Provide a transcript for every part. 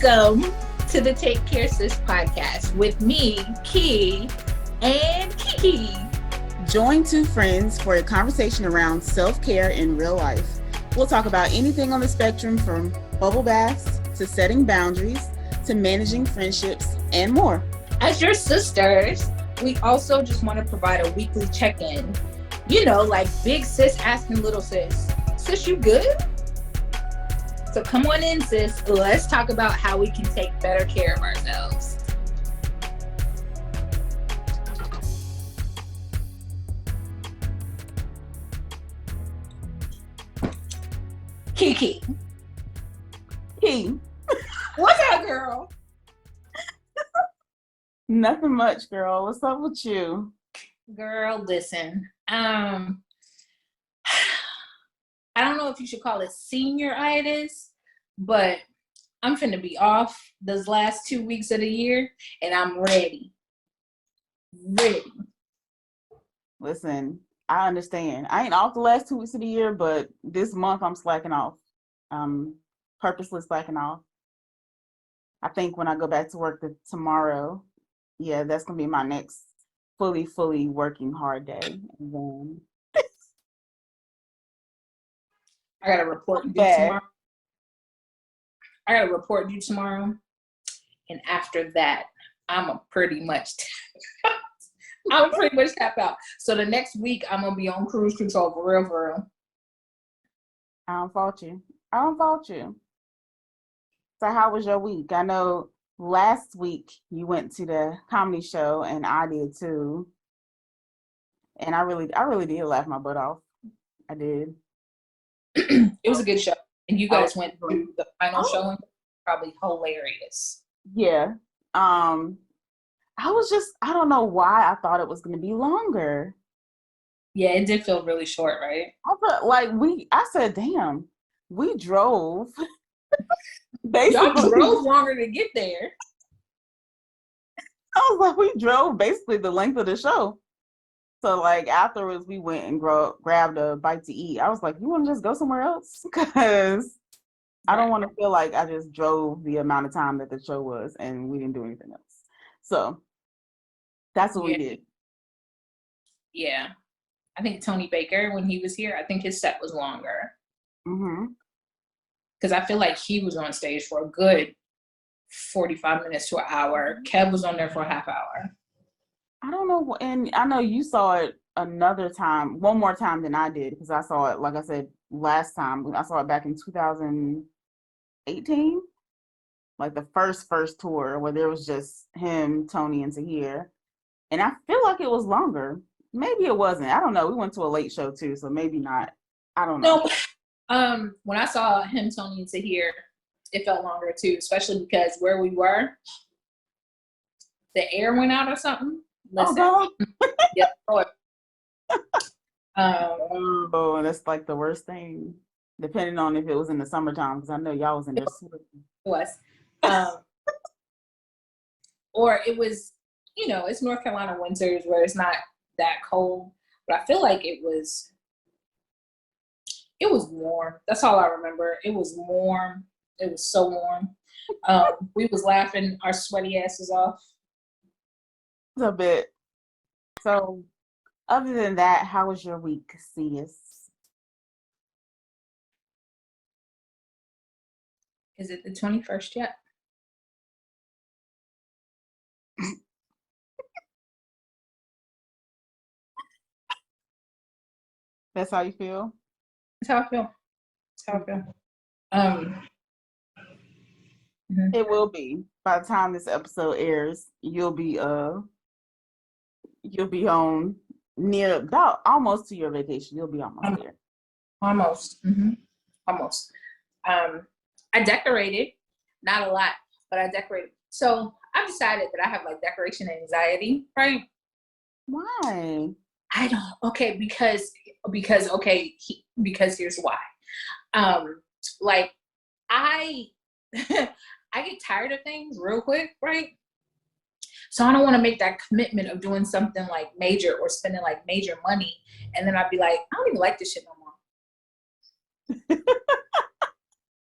Welcome to the Care Sis podcast with me, Ki, and Kiki. Join two friends for a conversation around self-care in real life. We'll talk about anything on the spectrum from bubble baths to setting boundaries to managing friendships and more. As your sisters, we also just want to provide a weekly check-in. You know, like big sis asking little sis, sis, you good? So come on in, sis. Let's talk about how we can take better care of ourselves. Kiki. Ki. What's up, girl? Nothing much, girl. What's up with you? Girl, listen. I don't know if you should call it senioritis, but I'm finna be off those last 2 weeks of the year, and I'm ready. Listen, I understand. I ain't off the last 2 weeks of the year, but this month I'm slacking off. Purposely slacking off. I think when I go back to work tomorrow, yeah, that's gonna be my next fully working hard day. And then I gotta report due tomorrow. And after that, I'm pretty much tap out. So the next week, I'm gonna be on cruise control for real. I don't fault you. So how was your week? I know last week you went to the comedy show and I did too. And I really did laugh my butt off. I did. It was a good show. And you guys went through the final showing. Probably hilarious. Yeah. I don't know why I thought it was going to be longer. Yeah, it did feel really short, right? I thought, I said, damn, we drove. Y'all drove longer to get there. I was like, we drove basically the length of the show. So, afterwards, we went and grabbed a bite to eat. I was like, you want to just go somewhere else? Because I don't want to feel like I just drove the amount of time that the show was and we didn't do anything else. So, that's what we did. Yeah. I think Tony Baker, when he was here, I think his set was longer. Mm-hmm. Because I feel like he was on stage for a good 45 minutes to an hour. Kev was on there for a half hour. I don't know. And I know you saw it one more time than I did, because I saw it, like I said, last time. I saw it back in 2018. Like the first tour where there was just him, Tony, and Tahir. And I feel like it was longer. Maybe it wasn't. I don't know. We went to a late show too, so maybe not. I don't know. No. When I saw him, Tony, and Tahir, it felt longer too, especially because where we were, the air went out or something. Listen. Oh, Yep. Oh, that's like the worst thing. Depending on if it was in the summertime, because I know y'all was in there sweating. It was. Or it was, it's North Carolina winters where it's not that cold, but I feel like it was warm. That's all I remember. It was warm. It was so warm. We was laughing our sweaty asses off. A bit. So, other than that, how was your week, sis? Is it the 21st yet? That's how you feel? That's how I feel. It will be. By the time this episode airs, you'll be on near about almost to your vacation. You'll be almost there. Almost. Mm-hmm. Almost. I decorated, not a lot, but I decorated. So I've decided that I have decoration anxiety, right? Why? I don't. Okay, because here's why. I I get tired of things real quick, right? So I don't want to make that commitment of doing something major or spending major money, and then I'd be like, I don't even like this shit no more.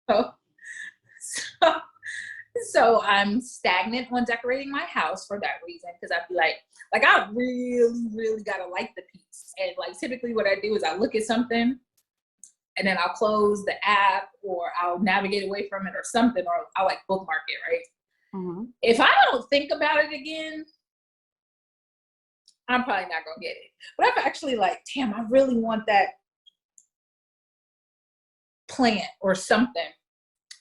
So So I'm stagnant on decorating my house for that reason, because I'd be like I really gotta like the piece. And like typically what I do is I look at something and then I'll close the app or I'll navigate away from it or something, or I'll like bookmark it, right? Mm-hmm. If I don't think about it again, I'm probably not gonna get it. But if I actually like, damn, I really want that plant or something,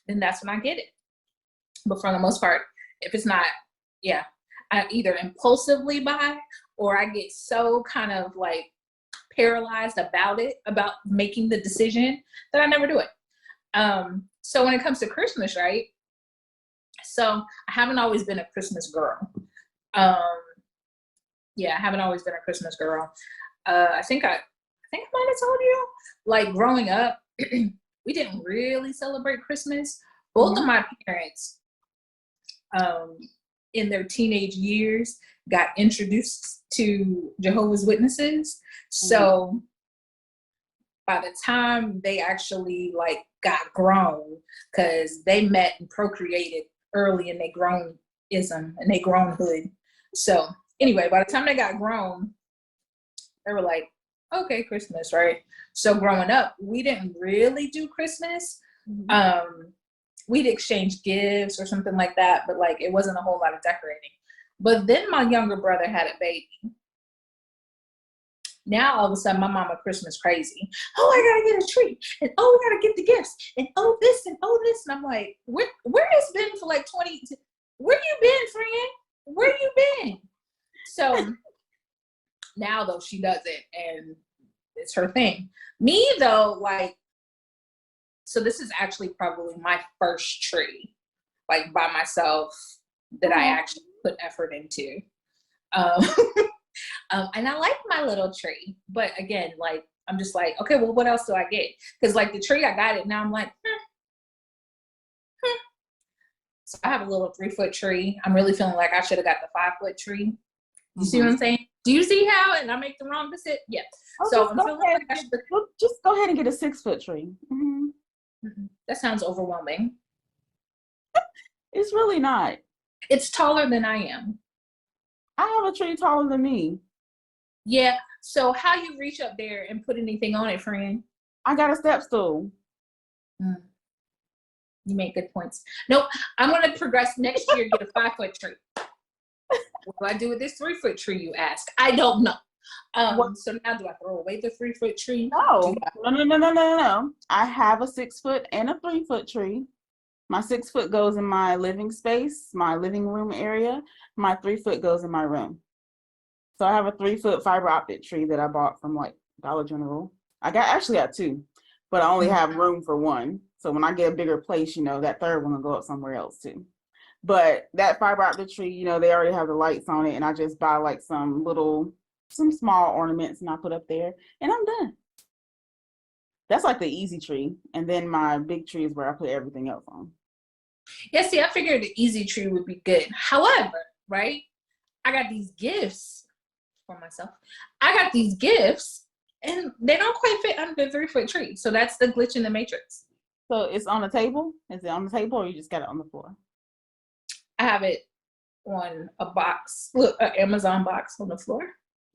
then that's when I get it. But for the most part, if it's not, yeah, I either impulsively buy or I get so kind of like paralyzed about making the decision that I never do it. So when it comes to Christmas, right? So I haven't always been a Christmas girl. Yeah, I haven't always been a Christmas girl. I think I might have told you, like growing up, we didn't really celebrate Christmas. Both of my parents, in their teenage years, got introduced to Jehovah's Witnesses. So by the time they actually like got grown, because they met and procreated early in their grownism and their grownhood. So anyway, by the time they got grown, they were like, okay, Christmas, right? So growing up, we didn't really do Christmas. We'd exchange gifts or something like that, but like it wasn't a whole lot of decorating. But then my younger brother had a baby. Now all of a sudden my mama Christmas crazy. Oh, I gotta get a tree, and oh, we gotta get the gifts, and oh this, and oh this, and I'm like, where has been for like 20? Where you been, friend? Where you been? So now though she does it, and it's her thing. Me though, like, so this is actually probably my first tree, like by myself, that I actually put effort into. And I like my little tree, but again, like, I'm just like, okay, well, what else do I get? Because like the tree, I got it. Now I'm like, So I have a little 3-foot tree. I'm really feeling like I should have got the 5-foot tree. You see what I'm saying? Do you see how? And I make the wrong decision? Yeah. Oh, so I'm feeling like I should just go ahead and get a 6-foot tree. That sounds overwhelming. It's really not. It's taller than I am. I have a tree taller than me. Yeah. So how you reach up there and put anything on it, friend? I got a step stool. You make good points. Nope. I'm going to progress next year, get a 5-foot tree. What do I do with this 3-foot tree, you ask? I don't know. So now do I throw away the 3-foot tree? No. I have a 6-foot and a 3-foot tree. My 6-foot goes in my living space, my living room area. My 3-foot goes in my room. So I have a 3-foot fiber optic tree that I bought from like Dollar General. I actually got 2, but I only have room for 1. So when I get a bigger place, that third one will go up somewhere else too. But that fiber optic tree, they already have the lights on it, and I just buy like some small ornaments and I put up there, and I'm done. That's like the easy tree. And then my big tree is where I put everything else on. Yeah, see, I figured the easy tree would be good. However, right, I got these gifts for myself. I got these gifts, and they don't quite fit under the 3-foot tree. So that's the glitch in the matrix. So it's on the table? Is it on the table, or you just got it on the floor? I have it on a box, look, an Amazon box on the floor.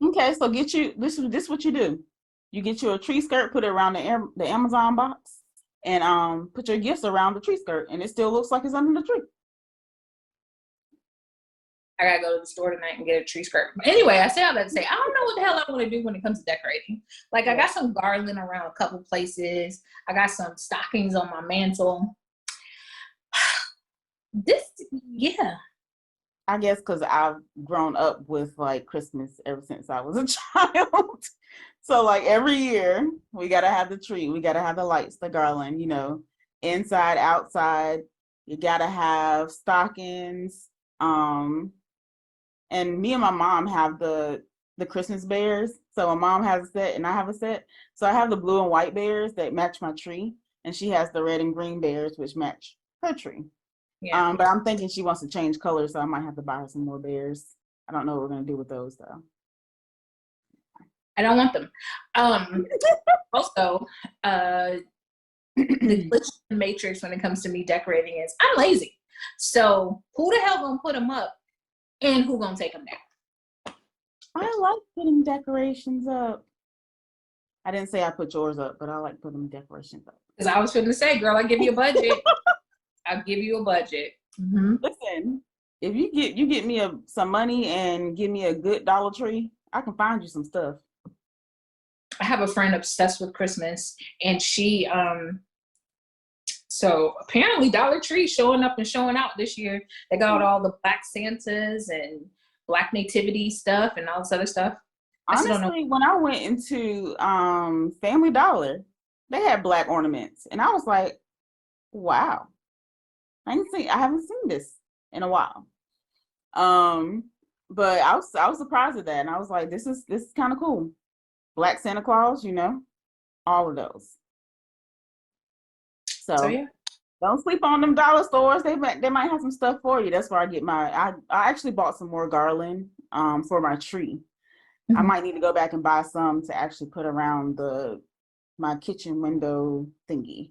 Okay, so this is what you do. You get you a tree skirt, put it around the Amazon box, and put your gifts around the tree skirt, and it still looks like it's under the tree. I gotta go to the store tonight and get a tree skirt. But anyway, I say all that to say, I don't know what the hell I want to do when it comes to decorating. Like, I got some garland around a couple places. I got some stockings on my mantle. I guess because I've grown up with like Christmas ever since I was a child. So like every year we gotta have the tree, we gotta have the lights, the garland, inside, outside. You gotta have stockings. And me and my mom have the Christmas bears. So my mom has a set and I have a set. So I have the blue and white bears that match my tree, and she has the red and green bears which match her tree. Yeah. But I'm thinking she wants to change colors, so I might have to buy her some more bears. I don't know what we're gonna do with those though. I don't want them. Also, the glitch in the matrix when it comes to me decorating is I'm lazy. So who the hell gonna put them up and who gonna take them down? I like putting decorations up. I didn't say I put yours up, but I like putting decorations up. Because I was going to say, girl, I give you a budget. I'll give you a budget. Mm-hmm. Listen, if you get me some money and give me a good Dollar Tree, I can find you some stuff. I have a friend obsessed with Christmas, and she so apparently Dollar Tree showing up and showing out this year. They got all the Black Santas and Black Nativity stuff and all this other stuff. Honestly, when I went into Family Dollar, they had Black ornaments, and I was like, "Wow, I haven't seen this in a while." But I was surprised at that, and I was like, "This is kind of cool." Black Santa Claus, all of those. So yeah. Don't sleep on them dollar stores. They might have some stuff for you. That's where I get I actually bought some more garland for my tree. Mm-hmm. I might need to go back and buy some to actually put around my kitchen window thingy.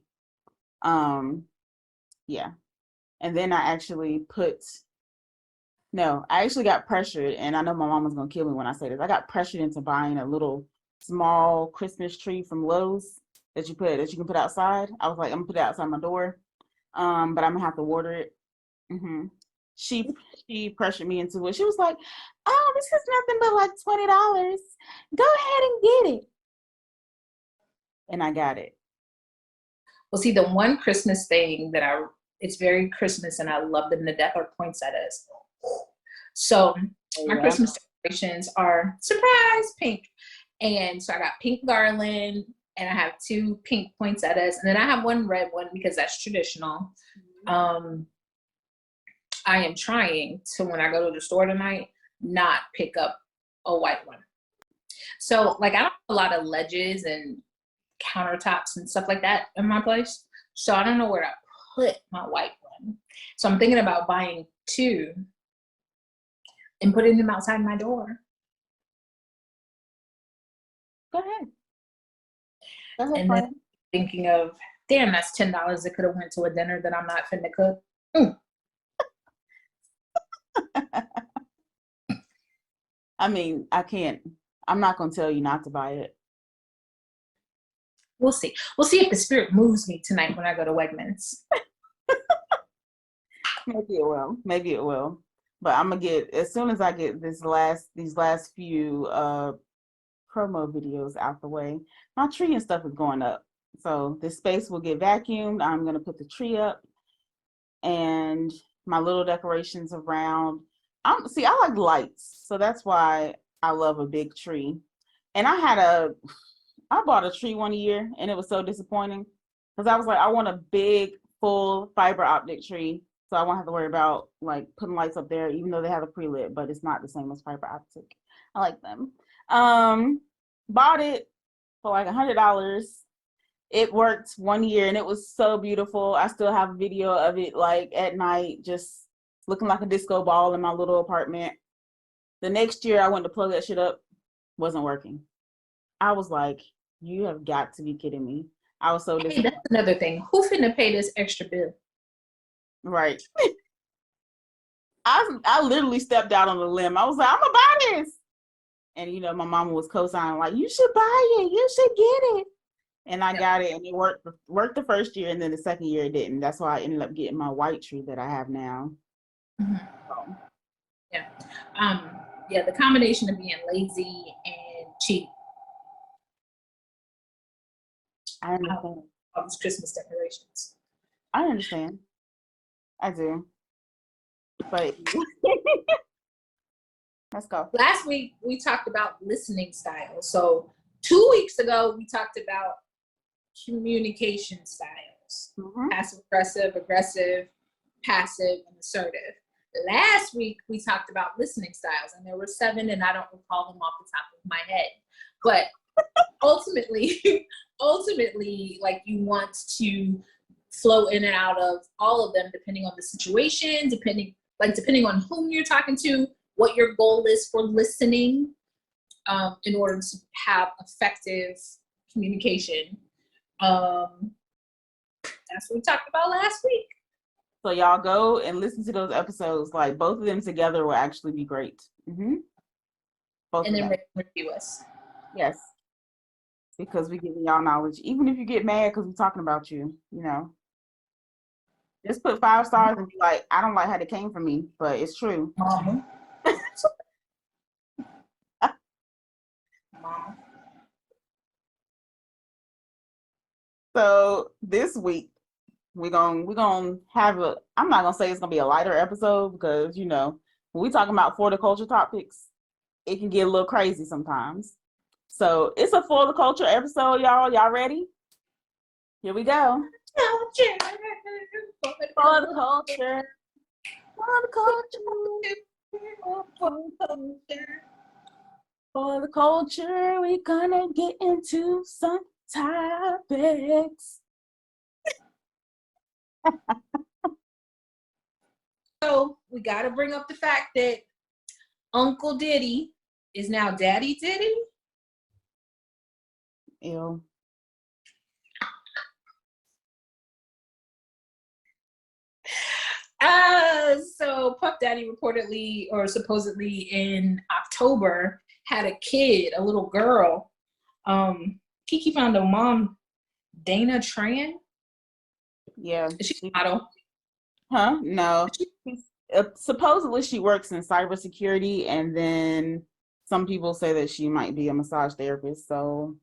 Yeah. And then I actually got pressured, and I know my mom was gonna kill me when I say this. I got pressured into buying a little small Christmas tree from Lowe's that you can put outside. I was like, I'm gonna put it outside my door. But I'm gonna have to water it. Mm-hmm. She pressured me into it. She was like, "Oh, this is nothing but like $20. Go ahead and get it." And I got it. Well, see, the one Christmas thing that it's very Christmas, and I love them to death, are poinsettias. So my Christmas decorations are surprise pink. And so I got pink garland, and I have 2 pink poinsettias, and then I have 1 red one because that's traditional. I am trying to, when I go to the store tonight, not pick up a white one. So like, I don't have a lot of ledges and countertops and stuff like that in my place. So I don't know where to put my white one. So I'm thinking about buying 2 and putting them outside my door. Go ahead. And then thinking of, damn, that's $10 that could have went to a dinner that I'm not finna cook. I mean, I'm not gonna tell you not to buy it. We'll see. We'll see if the spirit moves me tonight when I go to Wegmans. Maybe it will. But I'm gonna get, as soon as I get these last few promo videos out the way, my tree and stuff is going up. So this space will get vacuumed. I'm gonna put the tree up and my little decorations around. I like lights, so that's why I love a big tree. And I bought a tree one year, and it was so disappointing because I was like, I want a big, full fiber optic tree, so I won't have to worry about like putting lights up there, even though they have a pre-lit, but it's not the same as fiber optic. I like them. Bought it for like $100. It worked 1 year, and it was so beautiful. I still have a video of it, like at night, just looking like a disco ball in my little apartment. The next year, I went to plug that shit up, wasn't working. I was like, you have got to be kidding me. I was so disappointed. Hey, that's another thing. Who finna pay this extra bill? Right. I literally stepped out on a limb. I was like, I'm gonna buy this. And my mama was co-signing, like, you should buy it. You should get it. And I got it, and it worked the first year, and then the second year it didn't. That's why I ended up getting my white tree that I have now. Mm-hmm. Yeah. The combination of being lazy and cheap. I understand. All these Christmas decorations. I understand. I do. But let's go. Last week we talked about listening styles. So 2 weeks ago we talked about communication styles. Mm-hmm. Passive aggressive, passive, and assertive. Last week we talked about listening styles, and there were 7, and I don't recall them off the top of my head. But ultimately, like, you want to flow in and out of all of them depending on the situation, depending on whom you're talking to, what your goal is for listening, in order to have effective communication. That's what we talked about last week. So y'all go and listen to those episodes. Like both of them together will actually be great. Both And of then them. review us. Yes. Because we giving y'all knowledge. Even if you get mad because we're talking about you, you know. Just put 5 stars and be like, I don't like how they came from me, but it's true. Mama. Mama. So this week we're gonna have a, I'm not gonna say it's gonna be a lighter episode because you know when we talking about for the culture topics, it can get a little crazy sometimes. So it's a for the culture episode, y'all. Y'all ready? Here we go. For the culture. For the culture. For the culture, we're gonna get into some topics. So we got to bring up the fact that Uncle Diddy is now Daddy Diddy. Ew. So Puff Daddy reportedly or supposedly in October had a kid, a little girl. Kiki found a mom, Dana Tran. Yeah. Is she a model? Huh? No. Supposedly she works in cybersecurity, and then some people say that she might be a massage therapist. So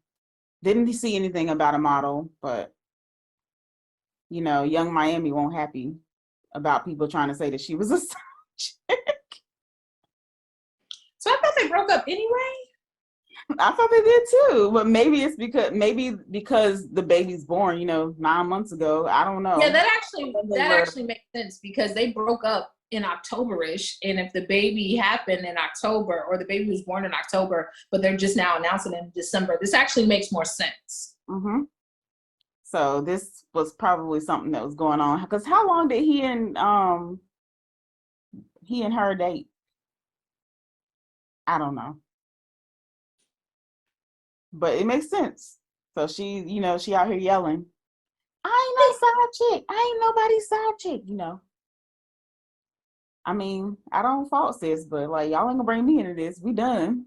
didn't see anything about a model, but you know, Young Miami won't happy about people trying to say that she was a chick. So I thought they broke up anyway. I thought they did too, but maybe it's because the baby's born, you know, 9 months ago. I don't know. Yeah, that actually makes sense because they broke up in October-ish, and if the baby happened in October or the baby was born in October, but they're just now announcing it in December, this actually makes more sense. So this was probably something that was going on because how long did he and her date? I don't know. But it makes sense. So she, you know, she out here yelling, I ain't no side chick. I ain't nobody's side chick, you know. I mean, I don't fault sis, but like y'all ain't gonna bring me into this. We done.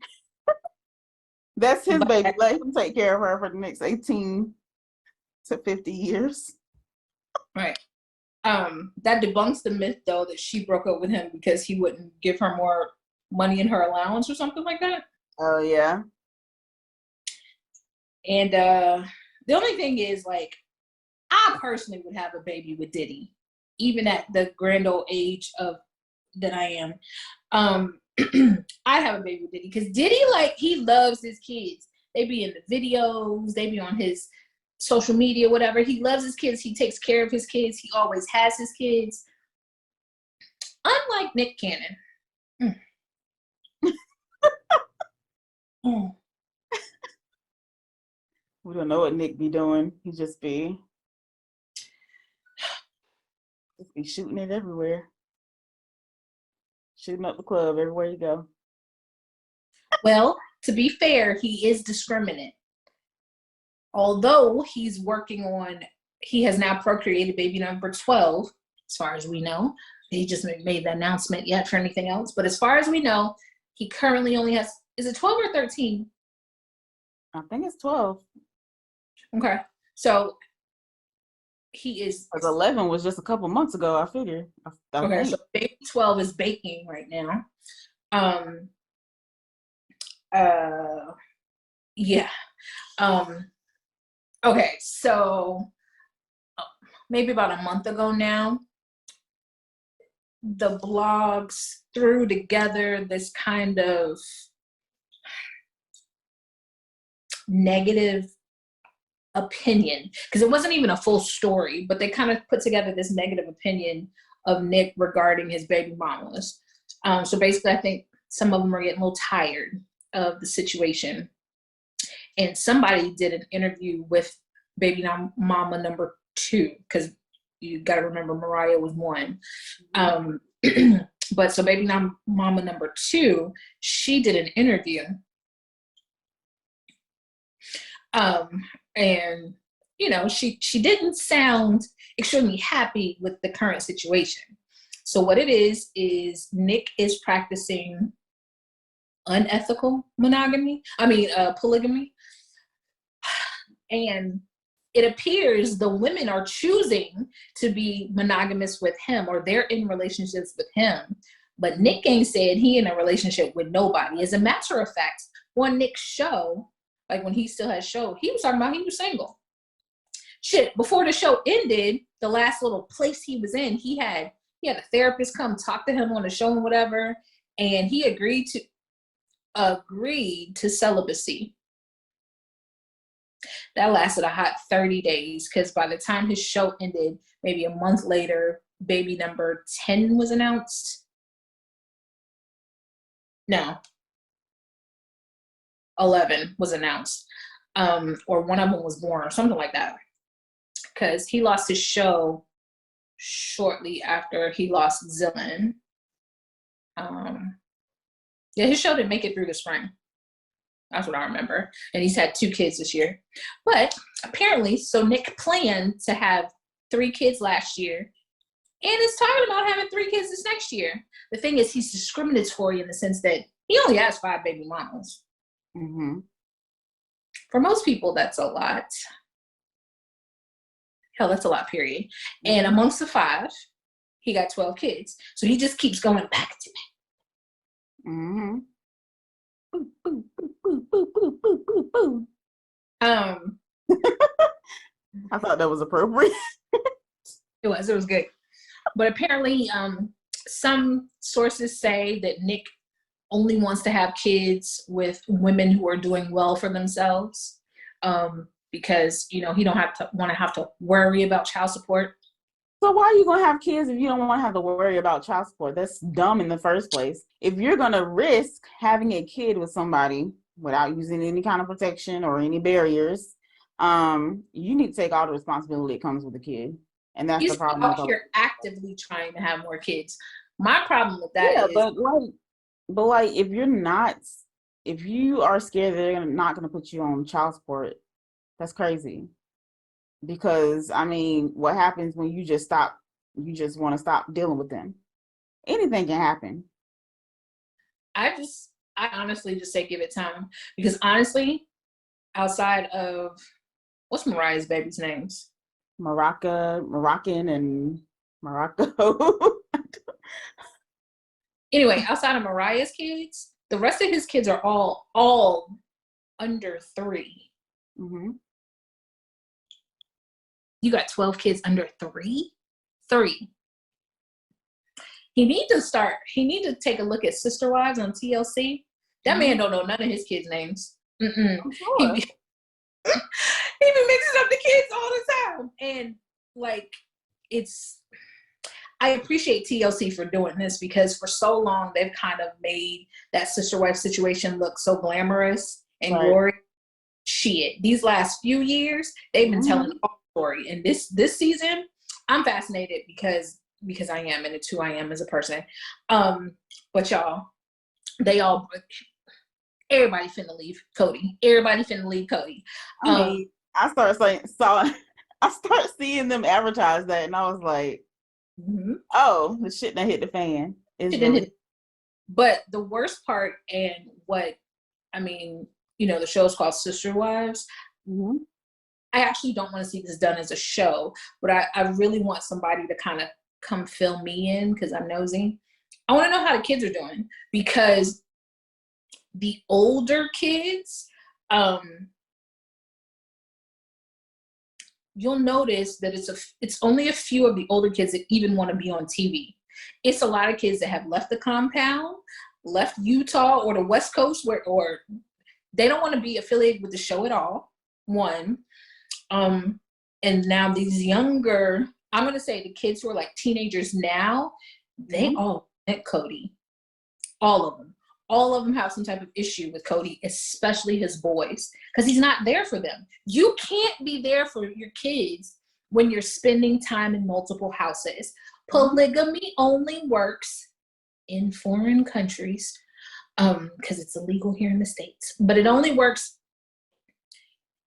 That's his baby. Let him take care of her for the next 18 to 50 years. Right. That debunks the myth though that she broke up with him because he wouldn't give her more money in her allowance or something like that. Oh yeah. And the only thing is, like, I personally would have a baby with Diddy, even at the grand old age of that I am. I'd have a baby with Diddy because Diddy, like, he loves his kids. They be in the videos, they be on his social media, whatever. He loves his kids. He takes care of his kids. He always has his kids. Unlike Nick Cannon. We don't know what Nick be doing. He just be shooting it everywhere. Shooting up the club everywhere you go. Well, to be fair, he is discriminate. Although he has now procreated baby number 12, as far as we know. He just made the announcement yet for anything else. But as far as we know, he currently only has, is it 12 or 13? I think it's 12. Okay. So he is. 11 was just a couple months ago, I figure. Okay, so baby 12 is baking right now. Yeah. Okay, so maybe about a month ago now, the blogs threw together this kind of negative opinion, because it wasn't even a full story, but they kind of put together this negative opinion of Nick regarding his baby mamas. So basically, I think some of them are getting a little tired of the situation. And somebody did an interview with baby mama number 2, because you got to remember Mariah was 1. But so baby mama number 2, she did an interview. And she didn't sound extremely happy with the current situation. So what it is Nick is practicing unethical polygamy. And it appears the women are choosing to be monogamous with him, or they're in relationships with him. But Nick ain't said he in a relationship with nobody. As a matter of fact, on Nick's show, like when he still had a show, he was talking about he was single. Shit, before the show ended, the last little place he was in, he had a therapist come talk to him on the show and whatever, and he agreed to celibacy. That lasted a hot 30 days, because by the time his show ended, maybe a month later, baby number 10 was announced. No, 11 was announced, or one of them was born, or something like that, because he lost his show shortly after he lost Zillin. Yeah, his show didn't make it through the spring. That's what I remember. And he's had 2 kids this year. But apparently, so Nick planned to have 3 kids last year, and is talking about having 3 kids this next year. The thing is, he's discriminatory in the sense that he only has 5 baby mamas. Mm-hmm. For most people, that's a lot. Hell, that's a lot, period. Mm-hmm. And amongst the 5, he got 12 kids. So he just keeps going back to back. Mm-hmm. Boo, boo, boo, boo, boo, boo, boo, boo, boo. I thought that was appropriate. It was good. But apparently, some sources say that Nick only wants to have kids with women who are doing well for themselves, because he don't have to worry about child support. So why are you going to have kids if you don't want to have to worry about child support? That's dumb in the first place. If you're going to risk having a kid with somebody without using any kind of protection or any barriers, you need to take all the responsibility that comes with a kid. And that's the problem. Out here actively trying to have more kids. My problem with that is... But if you are scared that they're not going to put you on child support, that's crazy. Because, what happens when you just want to stop dealing with them? Anything can happen. I honestly just say give it time. Because honestly, outside of, what's Mariah's baby's names? Moroccan, and Morocco. Anyway, outside of Mariah's kids, the rest of his kids are all under 3. Mm-hmm. You got 12 kids under 3? 3. He need to take a look at Sister Wives on TLC. That man don't know none of his kids' names. Sure. He be mixing up the kids all the time. And I appreciate TLC for doing this, because for so long they've kind of made that Sister Wife situation look so glamorous and glorious. Shit, these last few years they've been telling the whole story. And this season, I'm fascinated because I am, and it's who I am as a person. But y'all, everybody finna leave Cody. I start seeing them advertise that, and I was like, oh, the shit that hit the fan. But the worst part, and what the show's called Sister Wives. Mm-hmm. I actually don't want to see this done as a show, but I really want somebody to kind of come fill me in, because I'm nosy. I want to know how the kids are doing, because the older kids, you'll notice that it's only a few of the older kids that even want to be on TV. It's a lot of kids that have left the compound, left Utah or the West Coast, or they don't want to be affiliated with the show at all. One. And now these younger, I'm going to say the kids who are like teenagers now, they all met Cody. All of them. All of them have some type of issue with Cody, especially his boys, because he's not there for them. You can't be there for your kids when you're spending time in multiple houses. Polygamy only works in foreign countries, because it's illegal here in the States, but it only works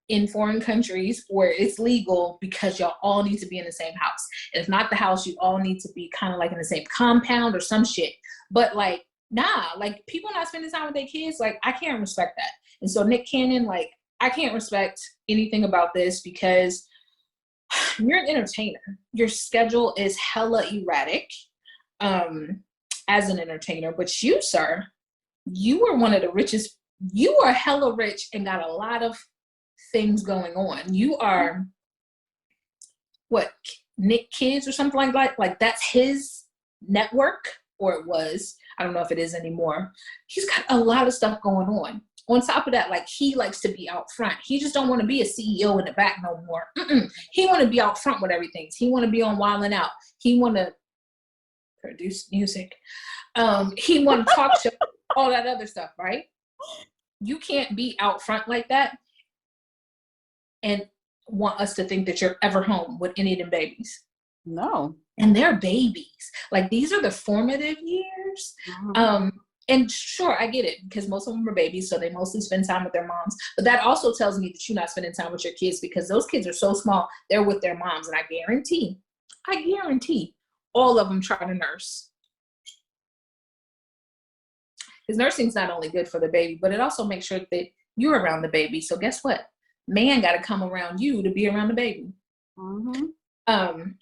in foreign countries where it's legal because y'all all need to be in the same house. And if not the house, you all need to be kind of like in the same compound or some shit. But like, nah, like people not spending time with their kids, like I can't respect that. And so Nick Cannon, like I can't respect anything about this because you're an entertainer. Your schedule is hella erratic as an entertainer. But you, sir, you are one of the richest. You are hella rich and got a lot of things going on. You are what, Nick Kids or something like that? Like that's his network, or it was. I don't know if it is anymore. He's got a lot of stuff going on. On top of that, like he likes to be out front. He just don't want to be a CEO in the back no more. He want to be out front with everything. He want to be on Wild 'N Out. He want to produce music. He want to talk show, all that other stuff, right? You can't be out front like that and want us to think that you're ever home with any of them babies. No. And they're babies. Like these are the formative years. Mm-hmm. And sure, I get it because most of them are babies, so they mostly spend time with their moms. But that also tells me that you're not spending time with your kids because those kids are so small, they're with their moms. And I guarantee all of them try to nurse. Because nursing's not only good for the baby, but it also makes sure that you're around the baby. So guess what? Man got to come around you to be around the baby. Mm-hmm.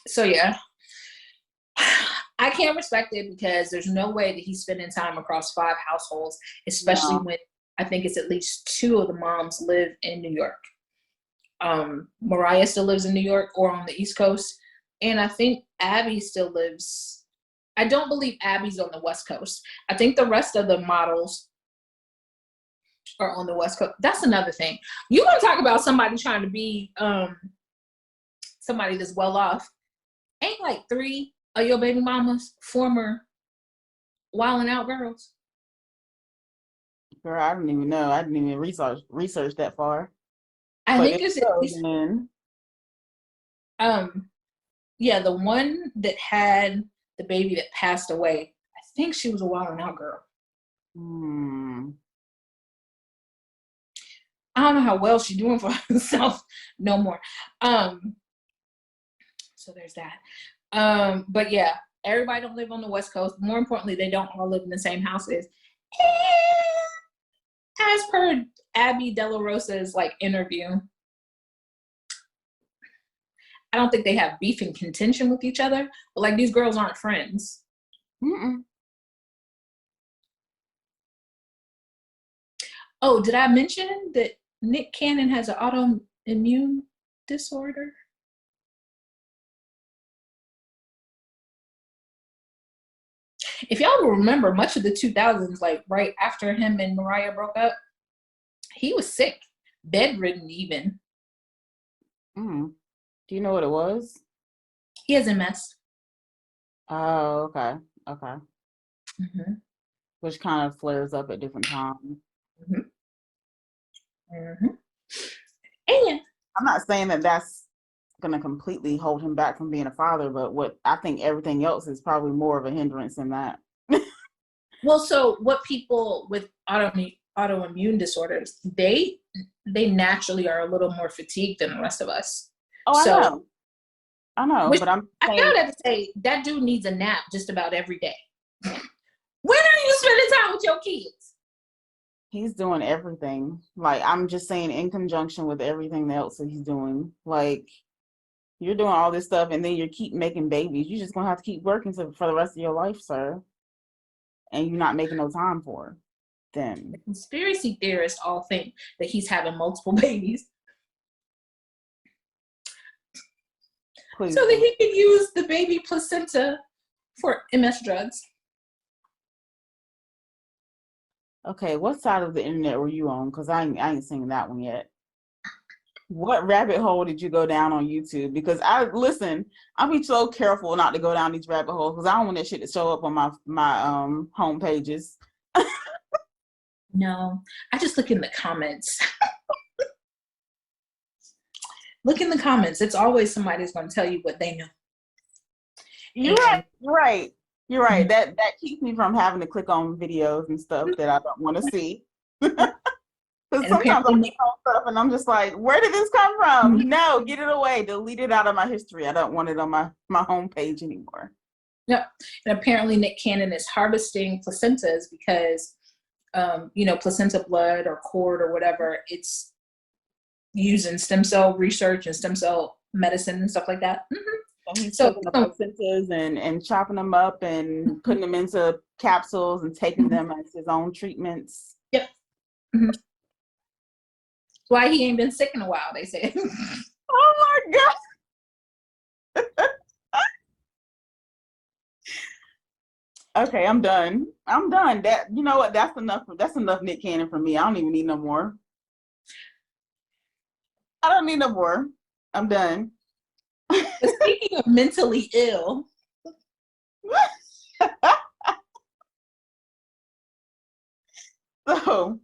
So yeah. I can't respect it because there's no way that he's spending time across 5 households, especially when I think it's at least 2 of the moms live in New York. Mariah still lives in New York or on the East Coast. And I think Abby still lives. I don't believe Abby's on the West Coast. I think the rest of the models are on the West Coast. That's another thing. You want to talk about somebody trying to be somebody that's well off. Ain't like 3 of your baby mamas former Wild 'N Out girls? Girl, I didn't even know. I didn't even research that far. I think it's yeah, the one that had the baby that passed away, I think she was a Wild 'N Out girl. I don't know how well she's doing for herself no more. So there's that. But yeah, everybody don't live on the West Coast. More importantly, they don't all live in the same houses. And as per Abby De La Rosa's like interview, I don't think they have beef and contention with each other, but like these girls aren't friends. Oh, did I mention that Nick Cannon has an autoimmune disorder? If y'all remember, much of the 2000s, like right after him and Mariah broke up, he was sick, bedridden even. Do you know what it was? He has MS. Oh, okay. Mm-hmm. Which kind of flares up at different times. And I'm not saying that that's going to completely hold him back from being a father, but what I think everything else is probably more of a hindrance than that. Well, so what people with autoimmune disorders, they naturally are a little more fatigued than the rest of us. Oh, so, I know, but I found out to say that dude needs a nap just about every day. When are you spending time with your kids? He's doing everything. Like, I'm just saying in conjunction with everything else that he's doing. Like, you're doing all this stuff and then you keep making babies. You're just going to have to keep working for the rest of your life, sir. And you're not making no time for them. The conspiracy theorists all think that he's having multiple babies. Please. So that he can use the baby placenta for MS drugs. Okay, what side of the internet were you on? Because I ain't seen that one yet. What rabbit hole did you go down on YouTube? Because I'll be so careful not to go down these rabbit holes because I don't want that shit to show up on my home pages. No, I just look in the comments. Look in the comments. It's always somebody's going to tell you what they know. You're right. You're right. That keeps me from having to click on videos and stuff that I don't want to see. And Because sometimes I see stuff and I'm just like, where did this come from? No, get it away. Delete it out of my history. I don't want it on my homepage anymore. Yep. And apparently Nick Cannon is harvesting placentas because, placenta blood or cord or whatever, it's used in stem cell research and stem cell medicine and stuff like that. So he's taking the placentas and chopping them up and putting them into capsules and taking them as his own treatments. Yep. Mm-hmm. Why he ain't been sick in a while, they say. Oh my God. Okay, I'm done. That, you know what? That's enough Nick Cannon for me. I don't even need no more. I don't need no more. I'm done. Speaking of mentally ill. So,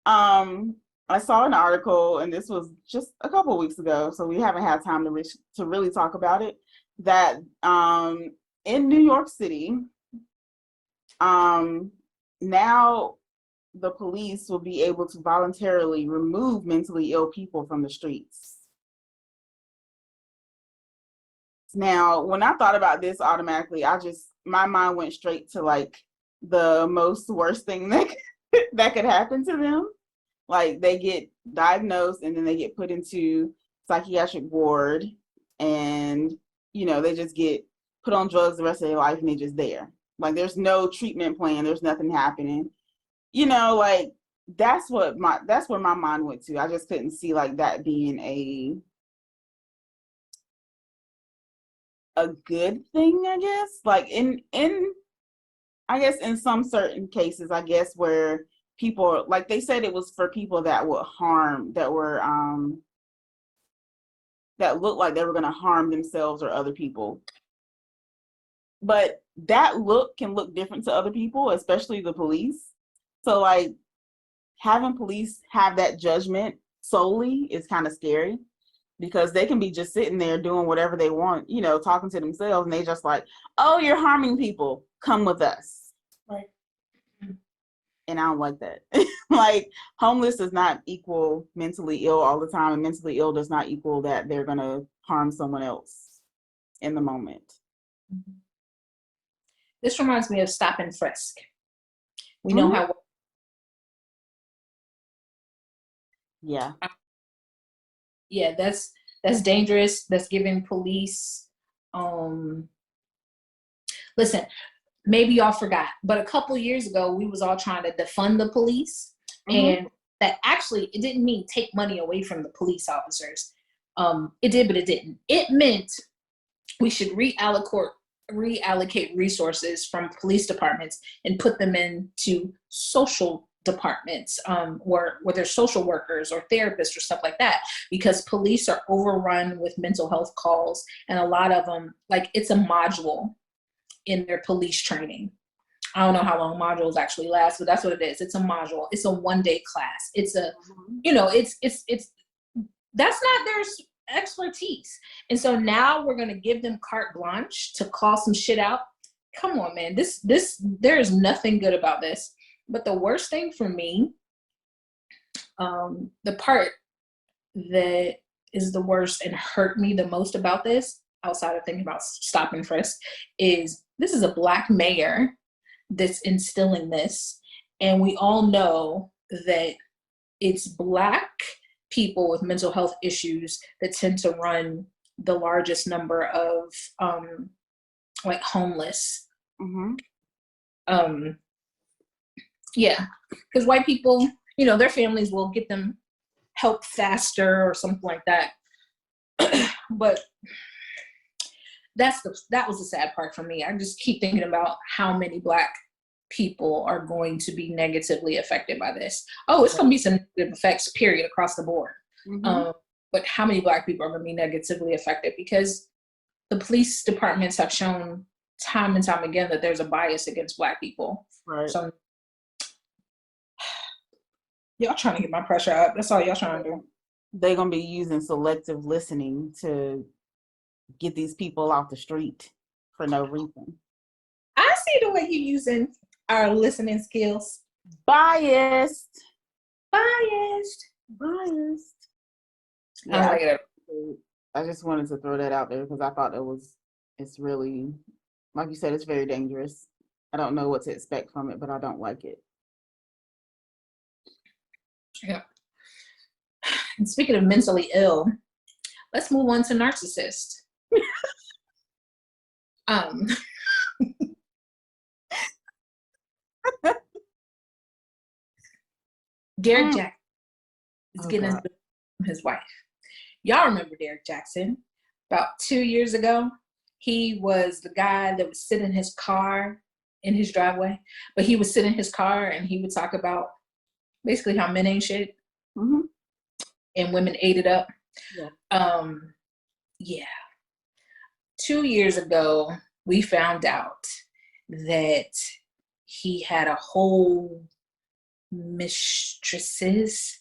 I saw an article, and this was just a couple of weeks ago, so we haven't had time to really talk about it, that in New York City, now the police will be able to voluntarily remove mentally ill people from the streets. Now, when I thought about this automatically, my mind went straight to like the most worst thing that could happen to them. Like they get diagnosed and then they get put into psychiatric ward and, they just get put on drugs the rest of their life and they're just there. Like there's no treatment plan. There's nothing happening. Like that's where my mind went to. I just couldn't see like that being a good thing, I guess. Like I guess in some certain cases, I guess where people, like they said it was for people that would harm, that looked like they were going to harm themselves or other people. But that look can look different to other people, especially the police. So like having police have that judgment solely is kind of scary because they can be just sitting there doing whatever they want, talking to themselves, and they just like, oh, you're harming people, come with us. Right. And I don't like that. Like homeless does not equal mentally ill all the time, and mentally ill does not equal that they're going to harm someone else in the moment. Mm-hmm. This reminds me of Stop and Frisk. We know how. Yeah. Yeah, that's dangerous. That's giving police. Listen, maybe y'all forgot, but a couple years ago, we was all trying to defund the police, and that actually it didn't mean take money away from the police officers. It did, but it didn't. It meant we should reallocate resources from police departments and put them into social departments, where there's social workers or therapists or stuff like that, because police are overrun with mental health calls, and a lot of them, like it's a module in their police training. I don't know how long modules actually last, but that's what it is. It's a module. It's a one-day class. It's a, it's that's not their expertise. And so now we're going to give them carte blanche to call some shit out. Come on, man. There is nothing good about this. But the worst thing for me, the part that is the worst and hurt me the most about this, outside of thinking about stop and frisk, is this is a Black mayor that's instilling this. And we all know that it's Black people with mental health issues that tend to run the largest number of like homeless. Yeah, because white people, their families will get them help faster or something like that. But that was the sad part for me. I just keep thinking about how many Black people are going to be negatively affected by this. Oh, it's going to be some negative effects, period, across the board. But how many Black people are going to be negatively affected? Because the police departments have shown time and time again that there's a bias against Black people. Right. So y'all trying to get my pressure up. That's all y'all trying to do. They're going to be using selective listening to get these people off the street for no reason. I see the way you're using our listening skills. Biased. Biased. I don't Yeah, like it. I just wanted to throw that out there because I thought it's really, like you said, it's very dangerous. I don't know what to expect from it, but I don't like it. Yeah. And speaking of mentally ill, let's move on to narcissist. Derrick Jaxn is getting into his wife. Y'all remember Derrick Jaxn? About 2 years ago, he was the guy that would sit in his car in his driveway, but he would sit in his car and he would talk about basically how men ain't shit and women ate it up. Yeah. 2 years ago, we found out that he had a whole mistresses.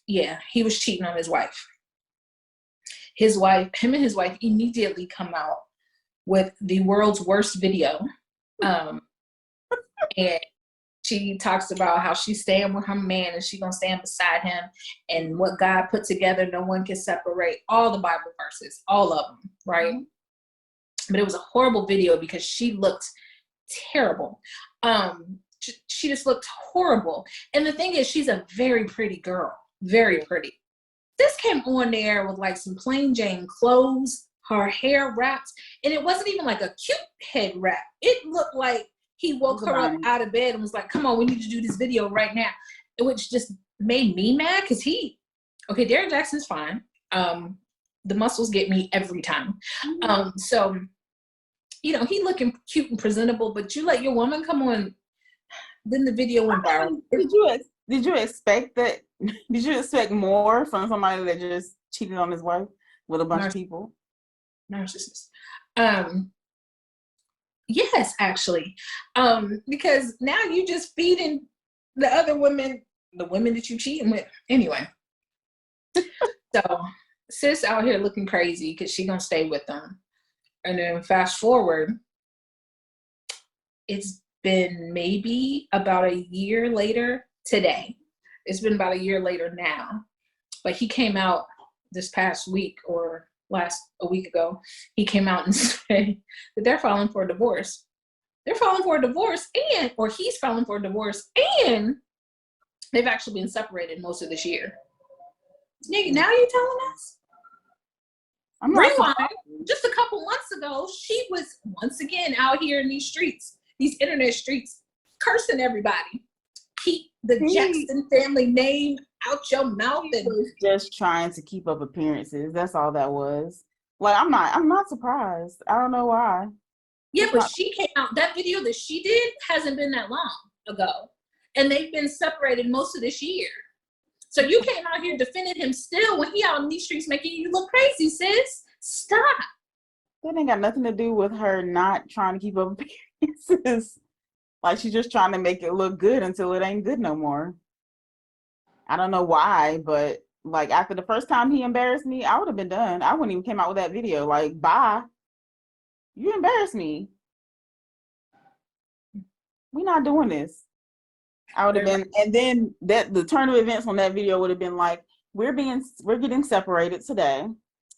Yeah, he was cheating on his wife. Him and his wife immediately come out with the world's worst video. And she talks about how she's staying with her man and she's gonna stand beside him, and what God put together, no one can separate. All the Bible verses, all of them, right? But it was a horrible video because she looked terrible. She just looked horrible. And the thing is, she's a very pretty girl, very pretty. This came on there with like some plain Jane clothes, her hair wrapped, and it wasn't even like a cute head wrap. It looked like he woke her up out of bed and was like, come on, we need to do this video right now. Which just made me mad because Derrick Jaxn's fine. The muscles get me every time. So, you know, he looking cute and presentable, but you let your woman come on, then the video went viral. Did you expect that? Did you expect more from somebody that just cheated on his wife with a bunch of people? Narcissist. Yes, actually. Because now you just feeding the other women, the women that you cheating with. Anyway. So sis out here looking crazy because she gonna stay with them. And then fast forward, it's been maybe about a year later today. It's been about a year later now. But he came out this past week or a week ago, he came out and said that they're filing for a divorce. They're filing for a divorce or he's filing for a divorce, and they've actually been separated most of this year. Nigga, now you're telling us? Rewind, just a couple months ago, she was once again out here in these streets, these internet streets, cursing everybody. Keep the Jaxn family name out your mouth. And was just trying to keep up appearances. That's all that was. Like, I'm not surprised. I don't know why. Yeah, but she came out, that video that she did hasn't been that long ago. And they've been separated most of this year. So you came out here defending him still when he out in these streets making you look crazy, sis. Stop. That ain't got nothing to do with her not trying to keep up appearances. Like, she's just trying to make it look good until it ain't good no more. I don't know why, but like after the first time he embarrassed me, I would have been done. I wouldn't even came out with that video. Like, bye. You embarrassed me. We're not doing this. I would have been, and then the turn of events on that video would have been like, we're getting separated today,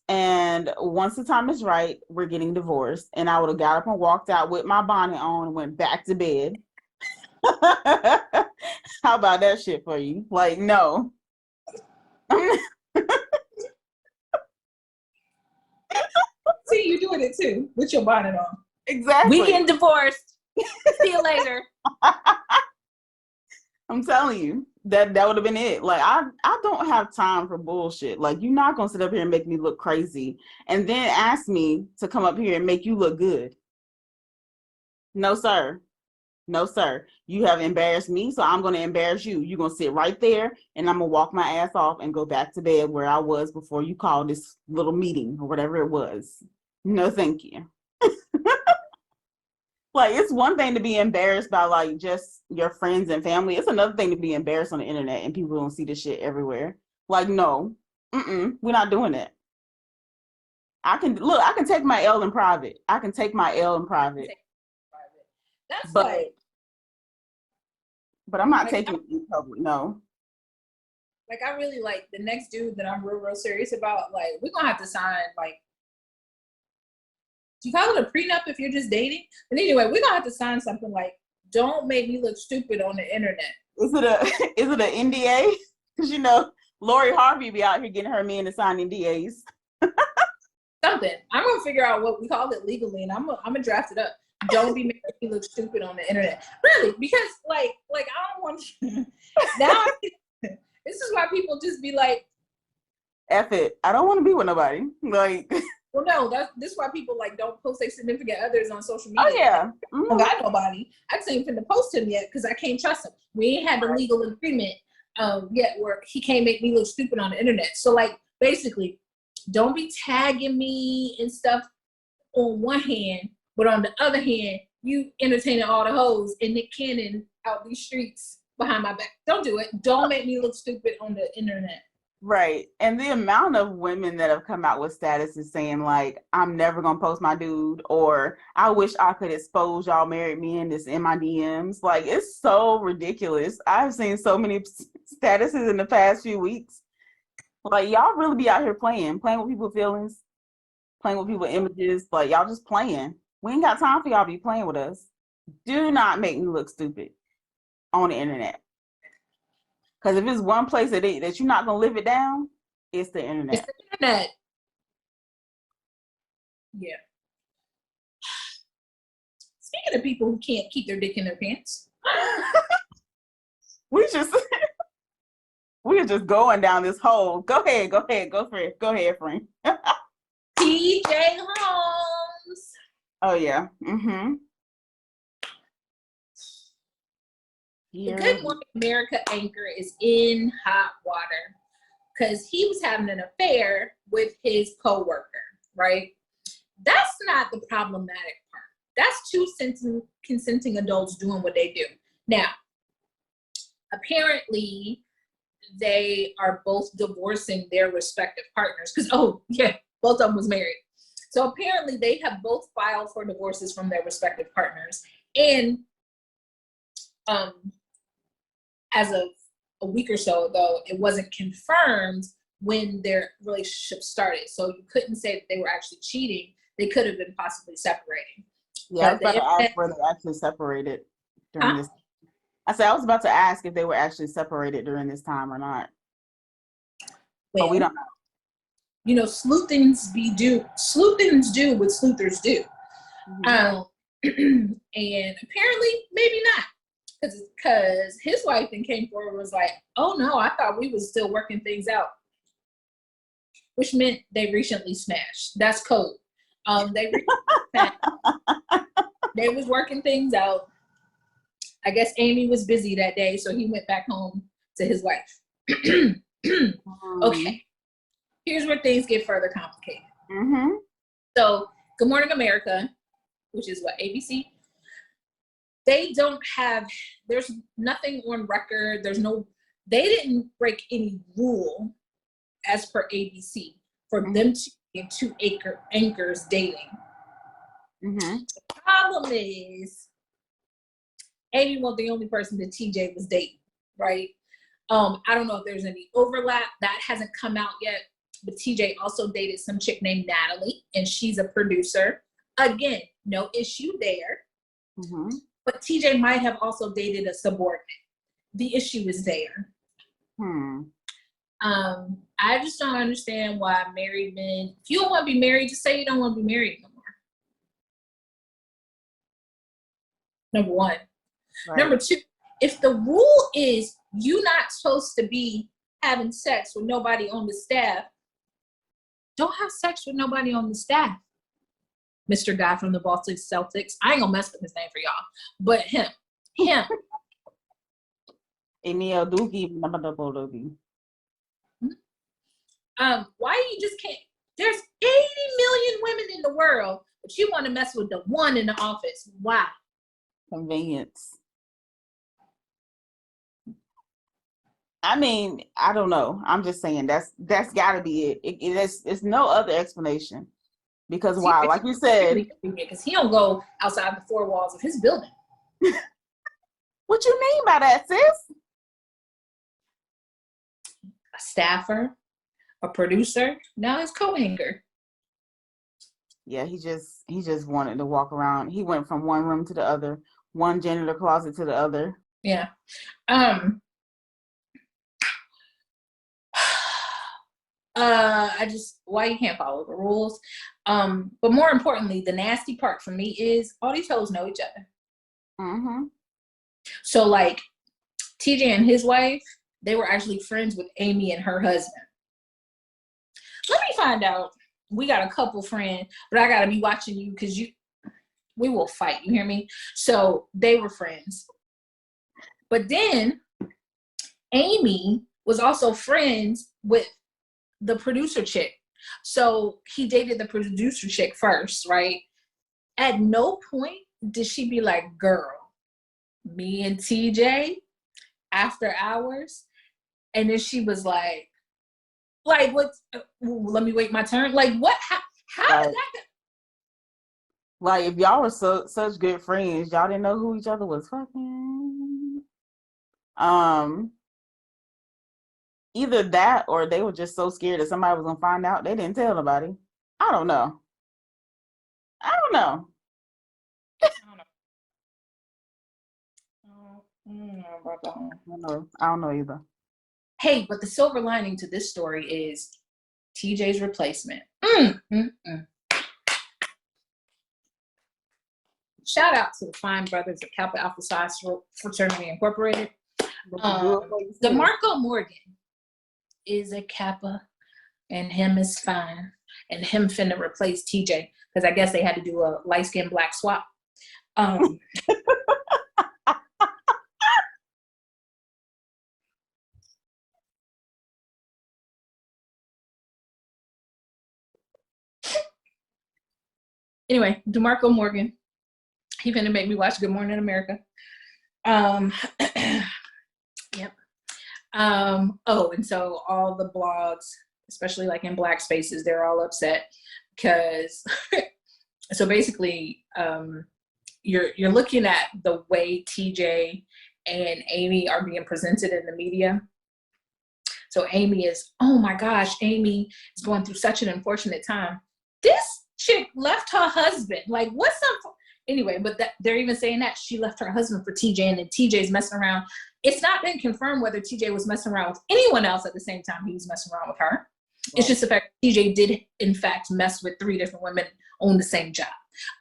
and once the time is right, we're getting divorced. And I would have got up and walked out with my bonnet on and went back to bed. How about that shit for you? Like, no. See, you doing it too with your bonnet on. Exactly. We getting divorced. See you later. I'm telling you, that would have been it. Like, I don't have time for bullshit. Like, you're not gonna sit up here and make me look crazy and then ask me to come up here and make you look good. No, sir. No, sir. You have embarrassed me, so I'm gonna embarrass you. You're gonna sit right there and I'm gonna walk my ass off and go back to bed where I was before you called this little meeting or whatever it was. No, thank you. Like, it's one thing to be embarrassed by like just your friends and family. It's another thing to be embarrassed on the internet and people don't see this shit everywhere. Like, no, we're not doing that. I can take my L in private. That's but But I'm not Like, taking it in public, no. like I really like the next dude that I'm real serious about. Like, we're gonna have to sign, like, do you call it a prenup if you're just dating? But anyway, we're gonna have to sign something like, don't make me look stupid on the internet. Is it an NDA? Because you know, Lori Harvey be out here getting her men to sign NDAs. Something. I'm gonna figure out what we call it legally, and I'm gonna draft it up. Don't be making me look stupid on the internet. Really, because like I don't want to. Now this is why people just be like, F it. I don't want to be with nobody. Like, well, no, this is why people like don't post their significant others on social media. oh yeah. I don't got nobody. I just ain't finna post him yet because I can't trust him. We ain't had the legal agreement yet where he can't make me look stupid on the internet. So like basically, don't be tagging me and stuff on one hand, but on the other hand, you entertaining all the hoes and Nick Cannon out these streets behind my back. Don't do it. Don't make me look stupid on the internet. Right. And the amount of women that have come out with statuses saying like, I'm never gonna post my dude, or I wish I could expose y'all married men that's in my DMs. Like, it's so ridiculous. I've seen so many statuses in the past few weeks. Like, y'all really be out here playing with people's feelings, playing with people's images. Like, y'all just playing. We ain't got time for y'all to be playing with us. Do not make me look stupid on the internet. Because if it's one place that you're not going to live it down, it's the internet. It's the internet. Yeah. Speaking of people who can't keep their dick in their pants. We're just going down this hole. Go ahead. Go for it. Go ahead, friend. TJ Holmes. Oh, yeah. Mm-hmm. The Good Morning America anchor is in hot water because he was having an affair with his coworker, right? That's not the problematic part. That's two consenting adults doing what they do. Now, apparently, they are both divorcing their respective partners because, oh, yeah, both of them was married. So apparently, they have both filed for divorces from their respective partners. And as of a week or so ago, it wasn't confirmed when their relationship started. So you couldn't say that they were actually cheating. They could have been possibly separating. Yeah, I was about to ask where they actually separated during this. I said I was about to ask if they were actually separated during this time or not. But we don't know. You know, sleuthings do what sleuthers do. Mm-hmm. And apparently, maybe not. Because his wife then came forward and was like, oh no, I thought we was still working things out. Which meant they recently smashed. That's code. They was working things out. I guess Amy was busy that day, so he went back home to his wife. Okay. Here's where things get further complicated. Mm-hmm. So, Good Morning America, which is what, ABC? There's nothing on record. They didn't break any rule as per ABC for them to be two anchors dating. Mm-hmm. The problem is, Amy wasn't the only person that TJ was dating, right? I don't know if there's any overlap. That hasn't come out yet. But TJ also dated some chick named Natalie, and she's a producer. Again, no issue there. Mm-hmm. But TJ might have also dated a subordinate. The issue is there. I just don't understand why married men, if you don't want to be married, just say you don't want to be married no more. Number one. Right. Number two, if the rule is you're not supposed to be having sex with nobody on the staff, don't have sex with nobody on the staff. Mr. Guy from the Boston Celtics. I ain't gonna mess with his name for y'all, but him. Emil Doogie. Why you just can't? There's 80 million women in the world, but you want to mess with the one in the office. Why? Convenience. I mean, I don't know. I'm just saying that's got to be it. It's no other explanation. Because why? Like you said, because he don't go outside the four walls of his building. What you mean by that, sis? A staffer, a producer, now his co-anchor. Yeah, he just wanted to walk around. He went from one room to the other, one janitor closet to the other. Yeah. Why you can't follow the rules. But more importantly, the nasty part for me is all these hoes know each other. Mm-hmm. So like TJ and his wife, they were actually friends with Amy and her husband. Let me find out. We got a couple friends, but I gotta be watching you because we will fight. You hear me? So they were friends. But then Amy was also friends with the producer chick. So he dated the producer chick first, right? At no point did she be like, girl, me and TJ after hours. And then she was like what? Let me wait my turn. Like what? How did that? Like if y'all were such good friends, y'all didn't know who each other was fucking. Either that or they were just so scared that somebody was gonna find out they didn't tell nobody. I don't know. I don't know either. Hey, but the silver lining to this story is TJ's replacement. Shout out to the fine brothers of Kappa Alpha Psi Fraternity Incorporated. DeMarco Morgan is a Kappa, and him is fine, and him finna replace TJ because I guess they had to do a light skin black swap. Anyway, DeMarco Morgan, he finna make me watch Good Morning America. Yep. And so all the blogs, especially like in Black spaces, they're all upset because so basically you're looking at the way TJ and Amy are being presented in the media. So Amy is, oh my gosh, Amy is going through such an unfortunate time. This chick left her husband. Like, what's up? Anyway, but they're even saying that she left her husband for TJ, and then TJ's messing around. It's not been confirmed whether TJ was messing around with anyone else at the same time he was messing around with her. Right. It's just the fact TJ did, in fact, mess with 3 different women on the same job.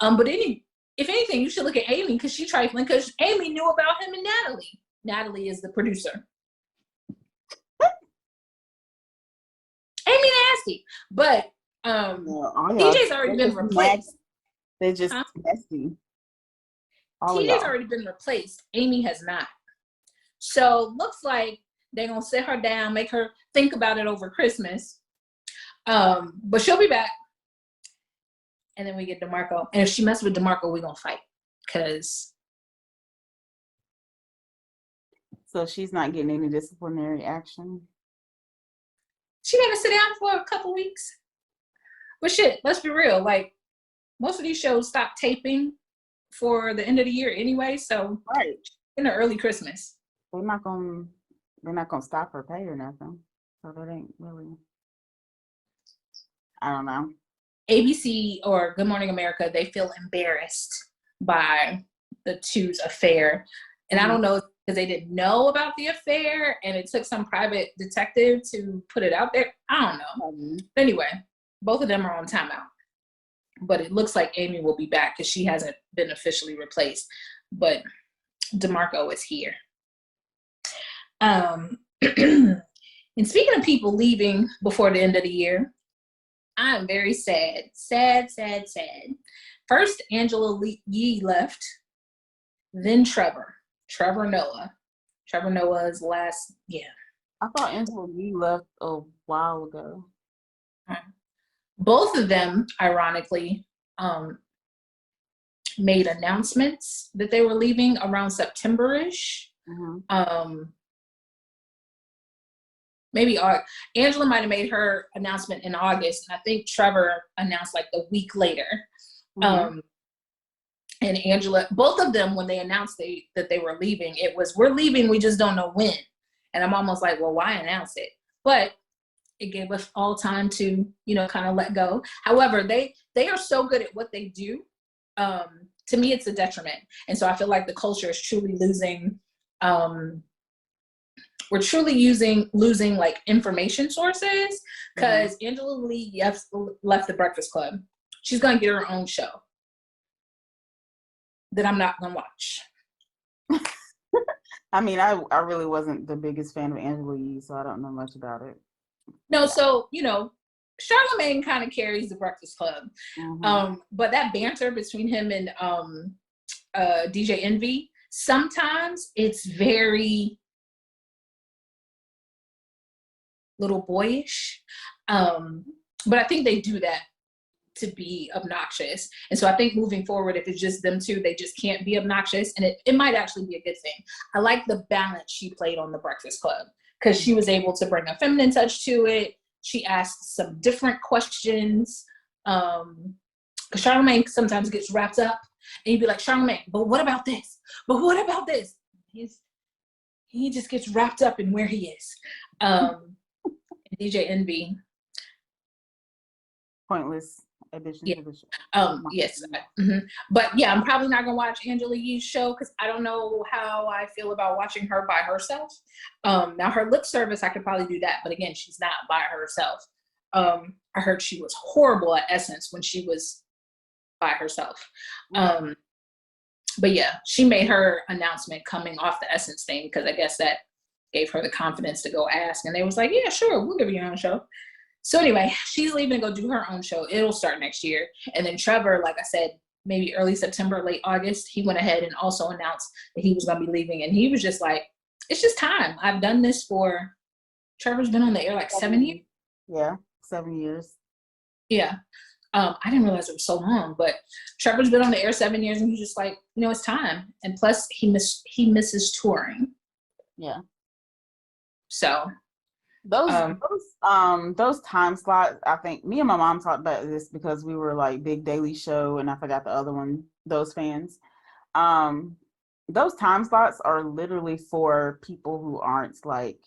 But if anything, you should look at Amy because she's trifling because Amy knew about him and Natalie. Natalie is the producer. Amy nasty, but TJ's already been replaced. They're just nasty. TJ's already been replaced. Amy has not. So looks like they're gonna sit her down, make her think about it over Christmas. But she'll be back. And then we get DeMarco. And if she messes with DeMarco, we're gonna fight. So she's not getting any disciplinary action. She gotta sit down for a couple weeks. But shit, let's be real. Like, most of these shows stop taping for the end of the year anyway, so right in the early Christmas. They're not gonna stop her pay or nothing. So that ain't really, I don't know. ABC or Good Morning America, they feel embarrassed by the two's affair. And I don't know because they didn't know about the affair and it took some private detective to put it out there. I don't know. Anyway, both of them are on timeout. But it looks like Amy will be back because she hasn't been officially replaced. But DeMarco is here. And speaking of people leaving before the end of the year, I'm very sad. Sad. First, Angela Yee left. Then Trevor Noah. Trevor Noah's last, yeah. I thought Angela Yee left a while ago. Both of them, ironically, made announcements that they were leaving around September-ish. Maybe Angela might have made her announcement in August, and I think Trevor announced like the week later. And and Angela, both of them, when they announced that they were leaving, it was, we're leaving, we just don't know when. And I'm almost like, well, why announce it? But it gave us all time to, you know, kind of let go. However, they are so good at what they do. To me, it's a detriment. And so I feel like the culture is truly losing, we're truly losing like information sources, because Angela Lee left the Breakfast Club. She's going to get her own show that I'm not going to watch. I mean, I really wasn't the biggest fan of Angela Yee, so I don't know much about it. No, so, you know, Charlamagne kind of carries the Breakfast Club. But that banter between him and DJ Envy, sometimes it's very little boyish. But I think they do that to be obnoxious. And so I think moving forward, if it's just them two, they just can't be obnoxious. And it might actually be a good thing. I like the balance she played on the Breakfast Club, because she was able to bring a feminine touch to it. She asked some different questions. Because Charlamagne sometimes gets wrapped up, and you'd be like, Charlamagne, but what about this? But what about this? He just gets wrapped up in where he is. DJ Envy. Pointless addition to the show. Yes. But yeah, I'm probably not gonna watch Angela Yee's show, because I don't know how I feel about watching her by herself. Now her lip service, I could probably do that, but again, she's not by herself. I heard she was horrible at Essence when she was by herself. But yeah, she made her announcement coming off the Essence thing, because I guess that gave her the confidence to go ask, and they was like, yeah, sure, we'll give you your own show. So anyway, she's leaving to go do her own show. It'll start next year. And then Trevor, like I said, maybe early September, late August, he went ahead and also announced that he was going to be leaving. And he was just like, it's just time. I've done this for, Trevor's been on the air like 7 years. Yeah, 7 years. Yeah. I didn't realize it was so long, but Trevor's been on the air 7 years, and he's just like, you know, it's time. And plus he misses touring. Yeah. So those time slots, I think me and my mom talked about this because we were like big Daily Show, and I forgot the other one, those fans. Those time slots are literally for people who aren't like,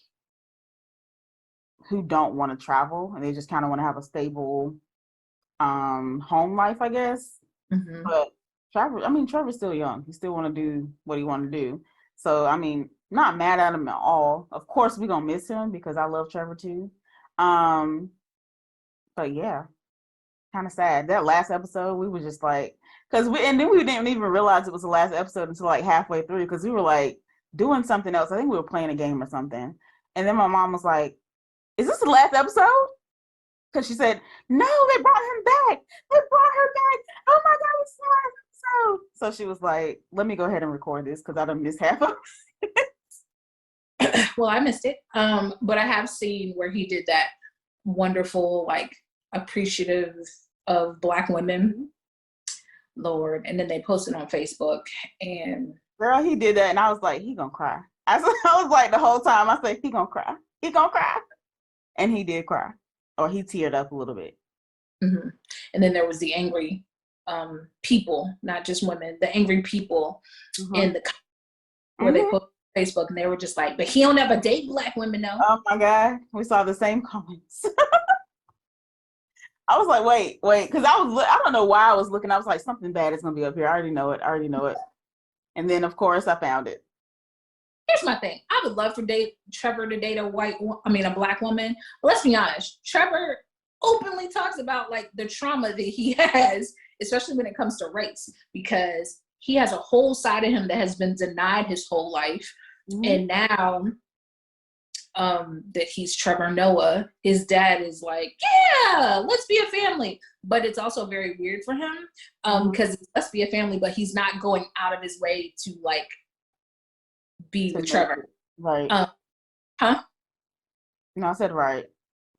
who don't want to travel, and they just kind of want to have a stable home life, I guess. But Trevor's still young. He still want to do what he want to do. So I mean, not mad at him at all. Of course, we're gonna miss him because I love Trevor too. But yeah, kind of sad. That last episode, we were just like, and then we didn't even realize it was the last episode until like halfway through, because we were like doing something else. I think we were playing a game or something. And then my mom was like, is this the last episode? Because she said, no, they brought him back. They brought her back. Oh my God, it's the last episode. So she was like, let me go ahead and record this because I done missed half of it. Well, I missed it. But I have seen where he did that wonderful, like, appreciative of Black women. Lord. And then they posted on Facebook, and girl, he did that, and I was like, he gonna cry. I was like, the whole time, I said, he gonna cry. He gonna cry. And he did cry. Or he teared up a little bit. And then there was the angry people, not just women, the angry people in the where they put Facebook, and they were just like, but he don't ever date Black women, though. Oh my God, we saw the same comments. I was like, wait, because I don't know why I was looking. I was like, something bad is gonna be up here. I already know it. And then of course I found it. Here's my thing. I would love for Trevor to date a Black woman. But let's be honest, Trevor openly talks about like the trauma that he has, especially when it comes to race, because he has a whole side of him that has been denied his whole life. And now that he's Trevor Noah, his dad is like, yeah, let's be a family. But it's also very weird for him because let's be a family, but he's not going out of his way to like be with Trevor. Right. No, I said right.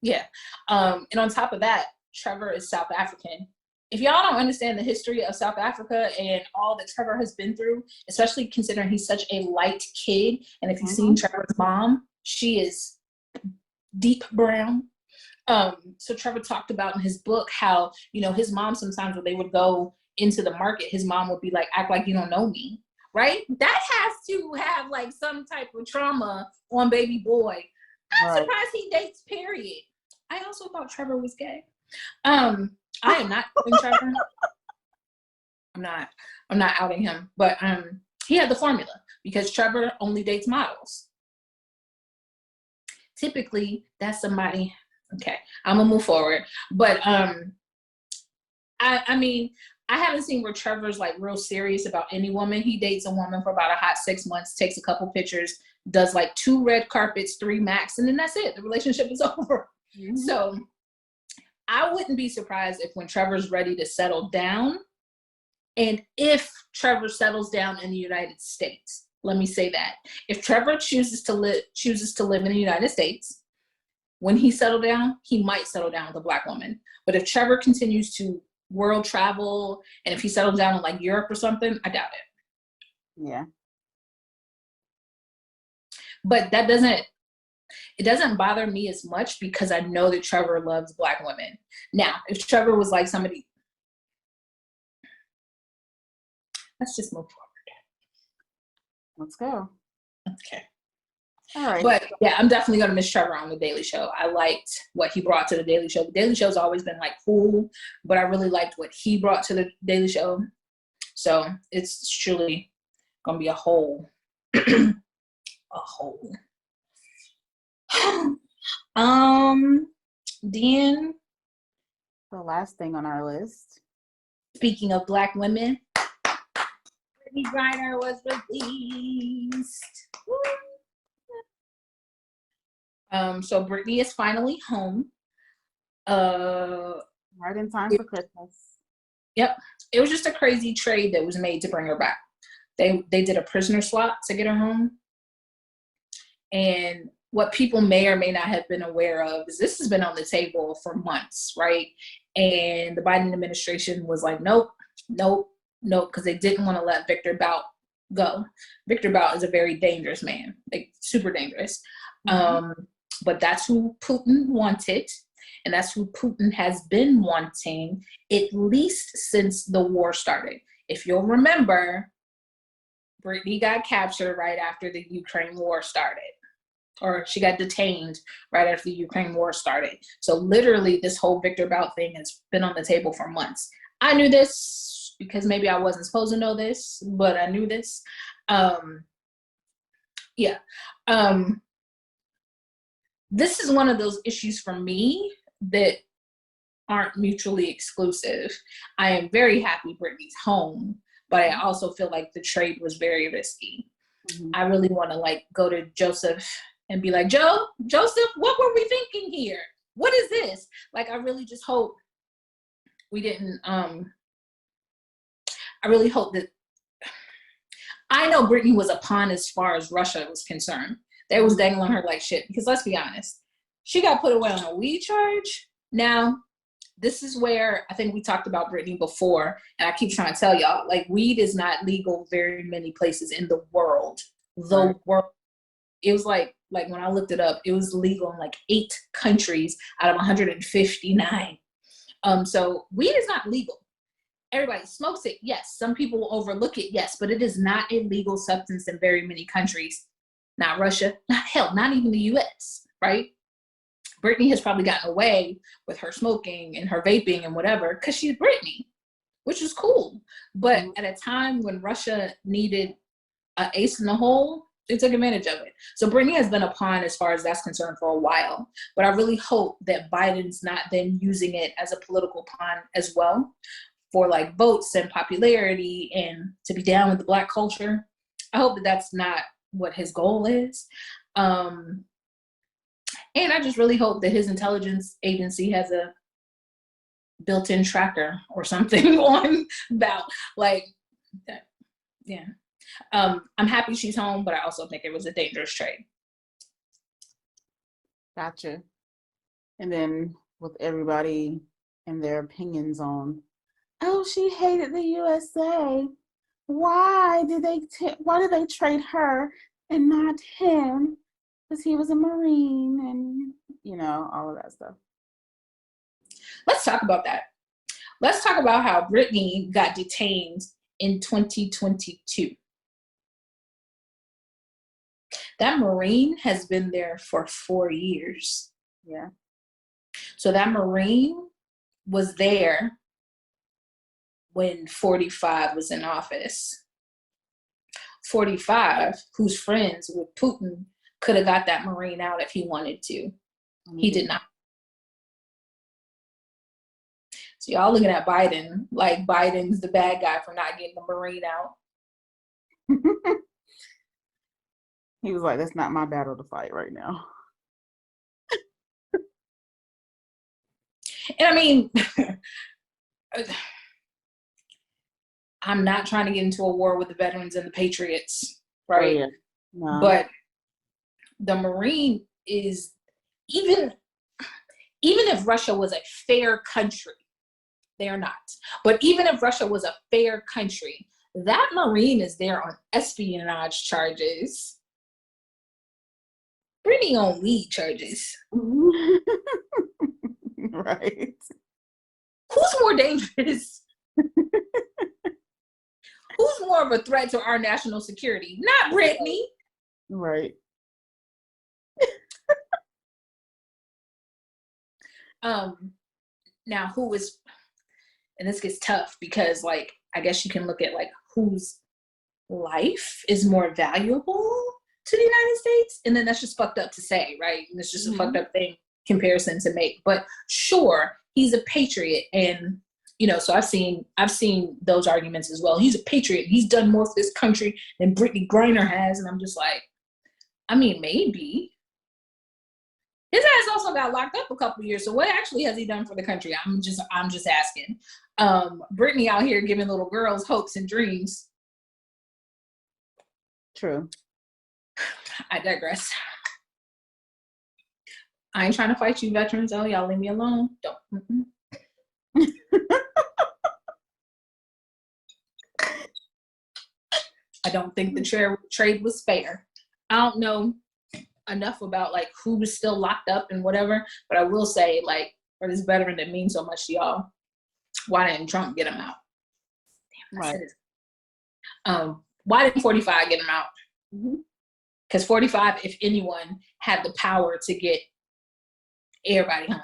Yeah. And on top of that, Trevor is South African. If y'all don't understand the history of South Africa and all that Trevor has been through, especially considering he's such a light kid, and if you've seen Trevor's mom, she is deep brown. So Trevor talked about in his book how, you know, his mom sometimes when they would go into the market, his mom would be like, act like you don't know me, right? That has to have like some type of trauma on baby boy. I'm surprised he dates, period. I also thought Trevor was gay. I am not outing Trevor. I'm not outing him, but he had the formula because Trevor only dates models. Typically, that's somebody. Okay, I'm gonna move forward, but I mean, I haven't seen where Trevor's like real serious about any woman. He dates a woman for about a hot 6 months, takes a couple pictures, does like 2 red carpets, 3 max, and then that's it. The relationship is over. Mm-hmm. So I wouldn't be surprised if when Trevor's ready to settle down, and if Trevor settles down in the United States, let me say that. If Trevor chooses to live in the United States, when he settled down, he might settle down with a Black woman. But if Trevor continues to world travel, and if he settles down in like Europe or something, I doubt it. Yeah. But it doesn't bother me as much because I know that Trevor loves Black women. Now, if Trevor was like somebody, let's just move forward. Let's go. Okay. All right. But yeah, I'm definitely going to miss Trevor on The Daily Show. I liked what he brought to The Daily Show. The Daily Show's always been like cool, but I really liked what he brought to The Daily Show. So it's truly going to be a whole, a whole. Then the last thing on our list. Speaking of Black women, Brittney Griner was released. So Brittney is finally home. Right in time for Christmas. Yep. It was just a crazy trade that was made to bring her back. They did a prisoner swap to get her home. And what people may or may not have been aware of is this has been on the table for months, right? And the Biden administration was like, nope, because they didn't want to let Victor Bout go. Victor Bout is a very dangerous man, like super dangerous. Mm-hmm. But that's who Putin wanted, and that's who Putin has been wanting at least since the war started. If you'll remember, Brittney got captured right after the Ukraine war started, or she got detained right after the Ukraine war started. So literally this whole Victor Bout thing has been on the table for months. I knew this because maybe I wasn't supposed to know this, but I knew this. This is one of those issues for me that aren't mutually exclusive. I am very happy Brittney's home, but I also feel like the trade was very risky. Mm-hmm. I really want to like go to Joseph and be like, Joseph, what were we thinking here? What is this? Like, I really just hope we didn't, I really hope that, I know Brittney was a pawn as far as Russia was concerned. They was dangling her like shit, because let's be honest, she got put away on a weed charge. Now, this is where I think we talked about Brittney before, and I keep trying to tell y'all, like, weed is not legal very many places in the world. The world, it was like when I looked it up, it was legal in like 8 countries out of 159. So weed is not legal. Everybody smokes it, yes. Some people will overlook it, yes, but it is not a legal substance in very many countries. Not Russia, not even the US, right? Brittney has probably gotten away with her smoking and her vaping and whatever because she's Brittney, which is cool. But at a time when Russia needed an ace in the hole, they took advantage of it. So Brittney has been a pawn as far as that's concerned for a while. But I really hope that Biden's not then using it as a political pawn as well for like votes and popularity and to be down with the Black culture. I hope that that's not what his goal is. And I just really hope that his intelligence agency has a built-in tracker or something on Bout like that. Yeah. I'm happy she's home, but I also think it was a dangerous trade. Gotcha. And then with everybody and their opinions on, oh, she hated the USA. Why did they trade her and not him? Because he was a Marine and, all of that stuff. Let's talk about that. Let's talk about how Brittney got detained in 2022. That Marine has been there for 4 years. Yeah. So that Marine was there when 45 was in office. 45, who's friends with Putin, could have got that Marine out if he wanted to. He did not. So y'all looking at Biden like Biden's the bad guy for not getting the Marine out. He was like, that's not my battle to fight right now. And I mean, I'm not trying to get into a war with the veterans and the patriots, right? Oh, yeah. No. But the Marine is, even if Russia was a fair country, they are not. But even if Russia was a fair country, that Marine is there on espionage charges. Brittney on weed charges. Right. Who's more dangerous? Who's more of a threat to our national security? Not Brittney. Right. Now who is, and this gets tough because like I guess you can look at like whose life is more valuable to the United States, and then that's just fucked up to say, right? And it's just a fucked up thing comparison to make. But sure, he's a patriot, and you know, so I've seen those arguments as well. He's a patriot. He's done more for this country than Brittney Griner has, and I'm just like, I mean, maybe. His ass also got locked up a couple years. So what actually has he done for the country? I'm just asking. Brittney out here giving little girls hopes and dreams. True. I digress. I ain't trying to fight you veterans. Oh, y'all leave me alone. Don't. I don't think the trade was fair. I don't know enough about like who was still locked up and whatever, but I will say, like, for this veteran that means so much to y'all, why didn't Trump get him out? Damn, right. Why didn't 45 get him out? Because 45, if anyone, had the power to get everybody home.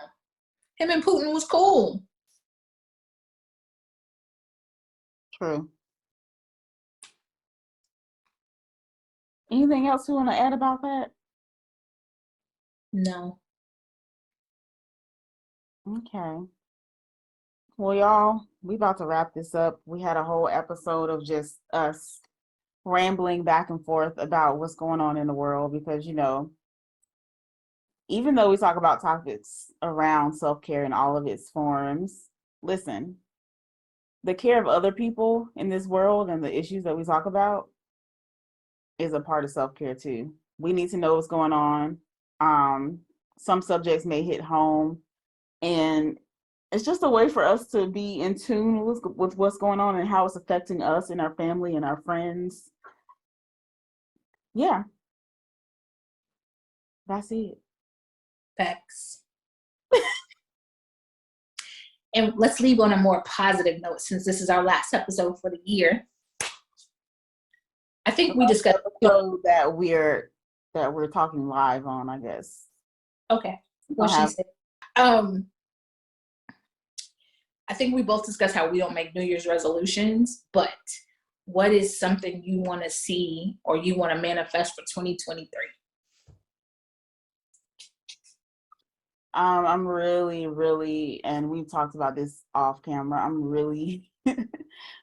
Him and Putin was cool. True. Anything else you want to add about that? No. Okay. Well, y'all, we about to wrap this up. We had a whole episode of just us rambling back and forth about what's going on in the world because, you know, even though we talk about topics around self-care in all of its forms, listen, the care of other people in this world and the issues that we talk about is a part of self-care too. We need to know what's going on. Some subjects may hit home, and it's just a way for us to be in tune with what's going on and how it's affecting us and our family and our friends. Yeah. That's it. Facts. And let's leave on a more positive note since this is our last episode for the year. I think we discussed that we're talking live on, I guess. Okay. Well, she said. I think we both discussed how we don't make New Year's resolutions, but what is something you want to see or you want to manifest for 2023? I'm really, and we've talked about this off camera, I'm really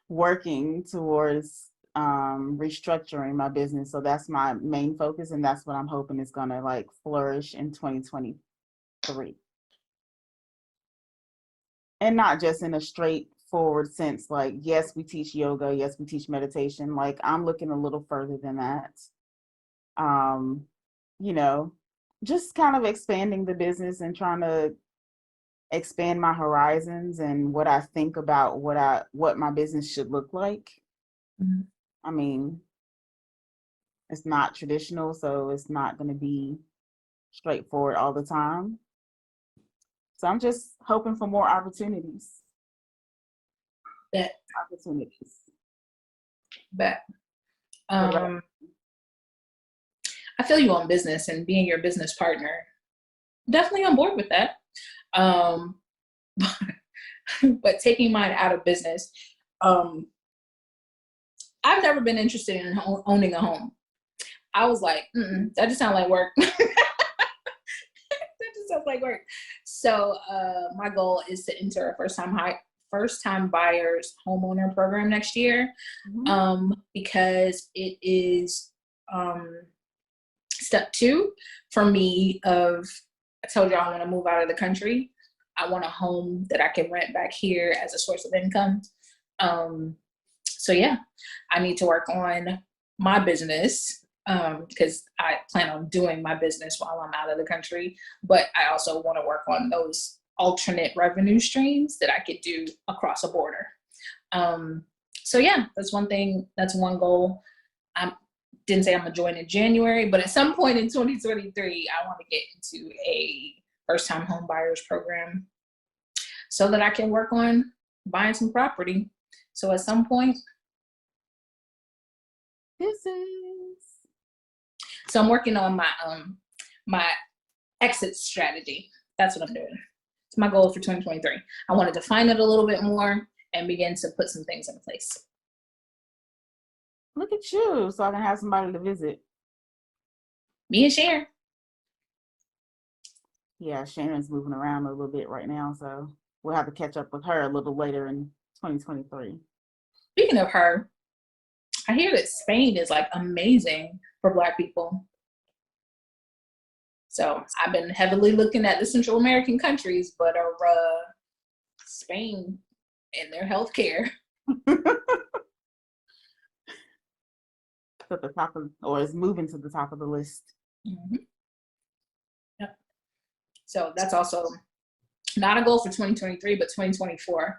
working towards restructuring my business. So that's my main focus, and that's what I'm hoping is gonna like flourish in 2023. And not just in a straightforward sense, like, yes, we teach yoga, yes, we teach meditation. Like, I'm looking a little further than that. You know, just kind of expanding the business and trying to expand my horizons and what I think about what my business should look like. Mm-hmm. I mean, it's not traditional, so it's not going to be straightforward all the time. So I'm just hoping for more opportunities. Bet. opportunities. Bet. What about- I feel you on business and being your business partner. Definitely on board with that. But taking mine out of business, I've never been interested in owning a home. I was like, that just sounds like work. That just sounds like work. So my goal is to enter a first-time buyers homeowner program next year, because it is step 2 for me of, I told you I want to move out of the country. I want a home that I can rent back here as a source of income. So yeah, I need to work on my business because I plan on doing my business while I'm out of the country. But I also want to work on those alternate revenue streams that I could do across a border. So yeah, that's one thing. That's one goal. I didn't say I'm gonna join in January, but at some point in 2023, I want to get into a first-time home buyers program so that I can work on buying some property. So at some point, so I'm working on my exit strategy. That's what I'm doing. It's my goal for 2023. I want to define it a little bit more and begin to put some things in place. Look at you, so I can have somebody to visit. Me and Sharon. Yeah, Sharon's moving around a little bit right now, so we'll have to catch up with her a little later in 2023. Speaking of her, I hear that Spain is like amazing for Black people. So I've been heavily looking at the Central American countries, but Spain and their healthcare. At the top of, or is moving to the top of the list. Yep. So that's also not a goal for 2023, but 2024.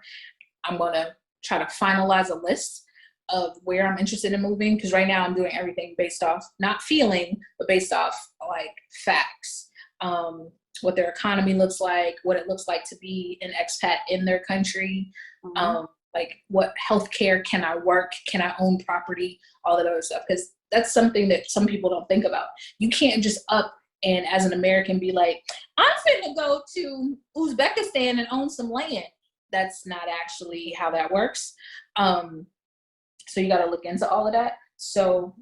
I'm going to try to finalize a list of where I'm interested in moving, because right now I'm doing everything based off, not feeling, but based off like facts. What their economy looks like, what it looks like to be an expat in their country, like what healthcare, can I work, can I own property, all that other stuff, because that's something that some people don't think about. You can't just up and as an American be like, I'm finna go to Uzbekistan and own some land. That's not actually how that works. So you got to look into all of that. So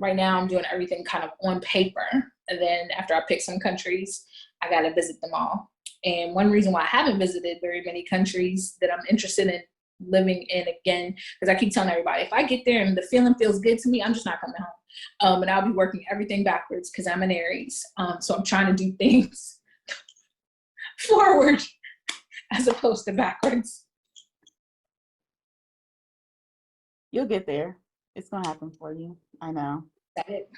right now I'm doing everything kind of on paper. And then after I pick some countries, I got to visit them all. And one reason why I haven't visited very many countries that I'm interested in living in again, because I keep telling everybody, if I get there and the feeling feels good to me, I'm just not coming home. And I'll be working everything backwards because I'm an Aries. So I'm trying to do things forward as opposed to backwards. You'll get there. It's going to happen for you. I know. That's it.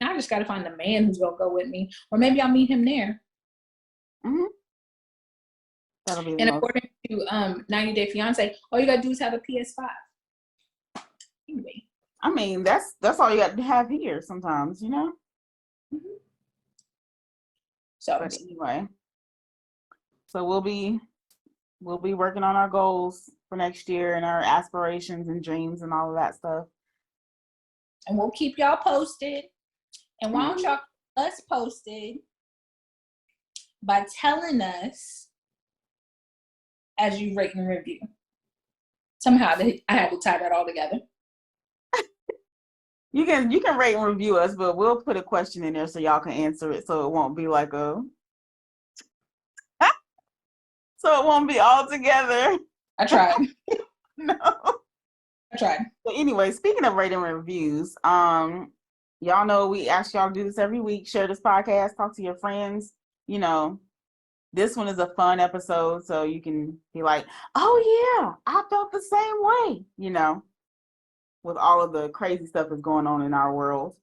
Now I just got to find a man who's going to go with me. Or maybe I'll meet him there. That'll be and according to 90 Day Fiance, all you got to do is have a PS5. Anyway. I mean, that's all you got to have here sometimes, you know? So, but anyway. So we'll be working on our goals for next year and our aspirations and dreams and all of that stuff. And we'll keep y'all posted. And why don't y'all keep us posted by telling us as you rate and review. Somehow I had to tie that all together. You can rate and review us, but we'll put a question in there so y'all can answer it, so it won't be like so it won't be all together. I tried. No. I tried. But anyway, speaking of rating and reviews, y'all know we ask y'all to do this every week. Share this podcast, talk to your friends. You know, this one is a fun episode, so you can be like, oh yeah, I felt the same way, you know, with all of the crazy stuff that's going on in our world.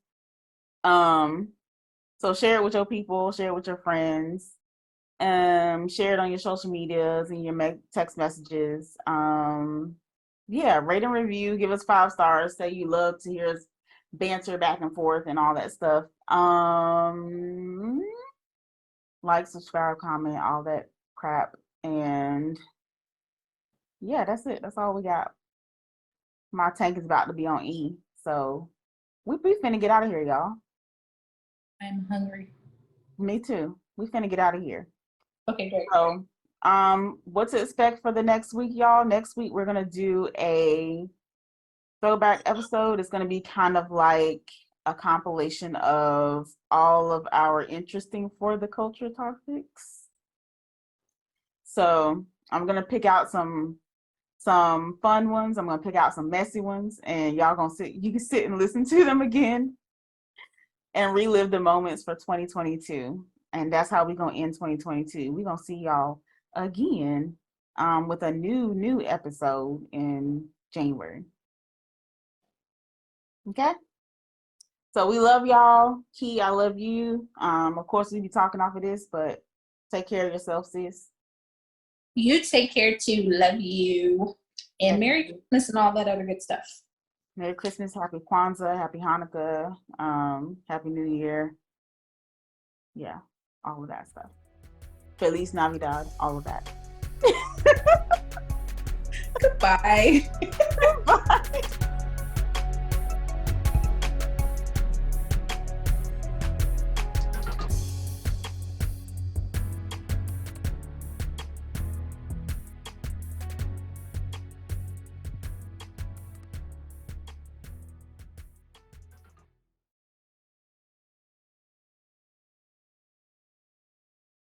So share it with your people, share it with your friends, share it on your social medias and your text messages. Yeah, rate and review, give us 5 stars, say you love to hear us banter back and forth and all that stuff. Like, subscribe, comment, all that crap. And yeah, that's it. That's all we got. My tank is about to be on E. So we finna get out of here, y'all. I'm hungry. Me too. We finna get out of here. Okay, great. So what to expect for the next week, y'all? Next week we're gonna do a throwback episode. It's gonna be kind of like a compilation of all of our interesting for the culture topics. So I'm gonna pick out some fun ones. I'm gonna pick out some messy ones, and y'all gonna you can sit and listen to them again and relive the moments for 2022. And that's how we're gonna end 2022. We're gonna see y'all again with a new episode in January. Okay. So we love y'all. Ki, I love you. Of course we be talking off of this, but take care of yourself, sis. You take care too. Love you. And Merry Christmas and all that other good stuff. Merry Christmas, Happy Kwanzaa, Happy Hanukkah, Happy New Year. Yeah, all of that stuff. Feliz Navidad, all of that. Goodbye. Bye.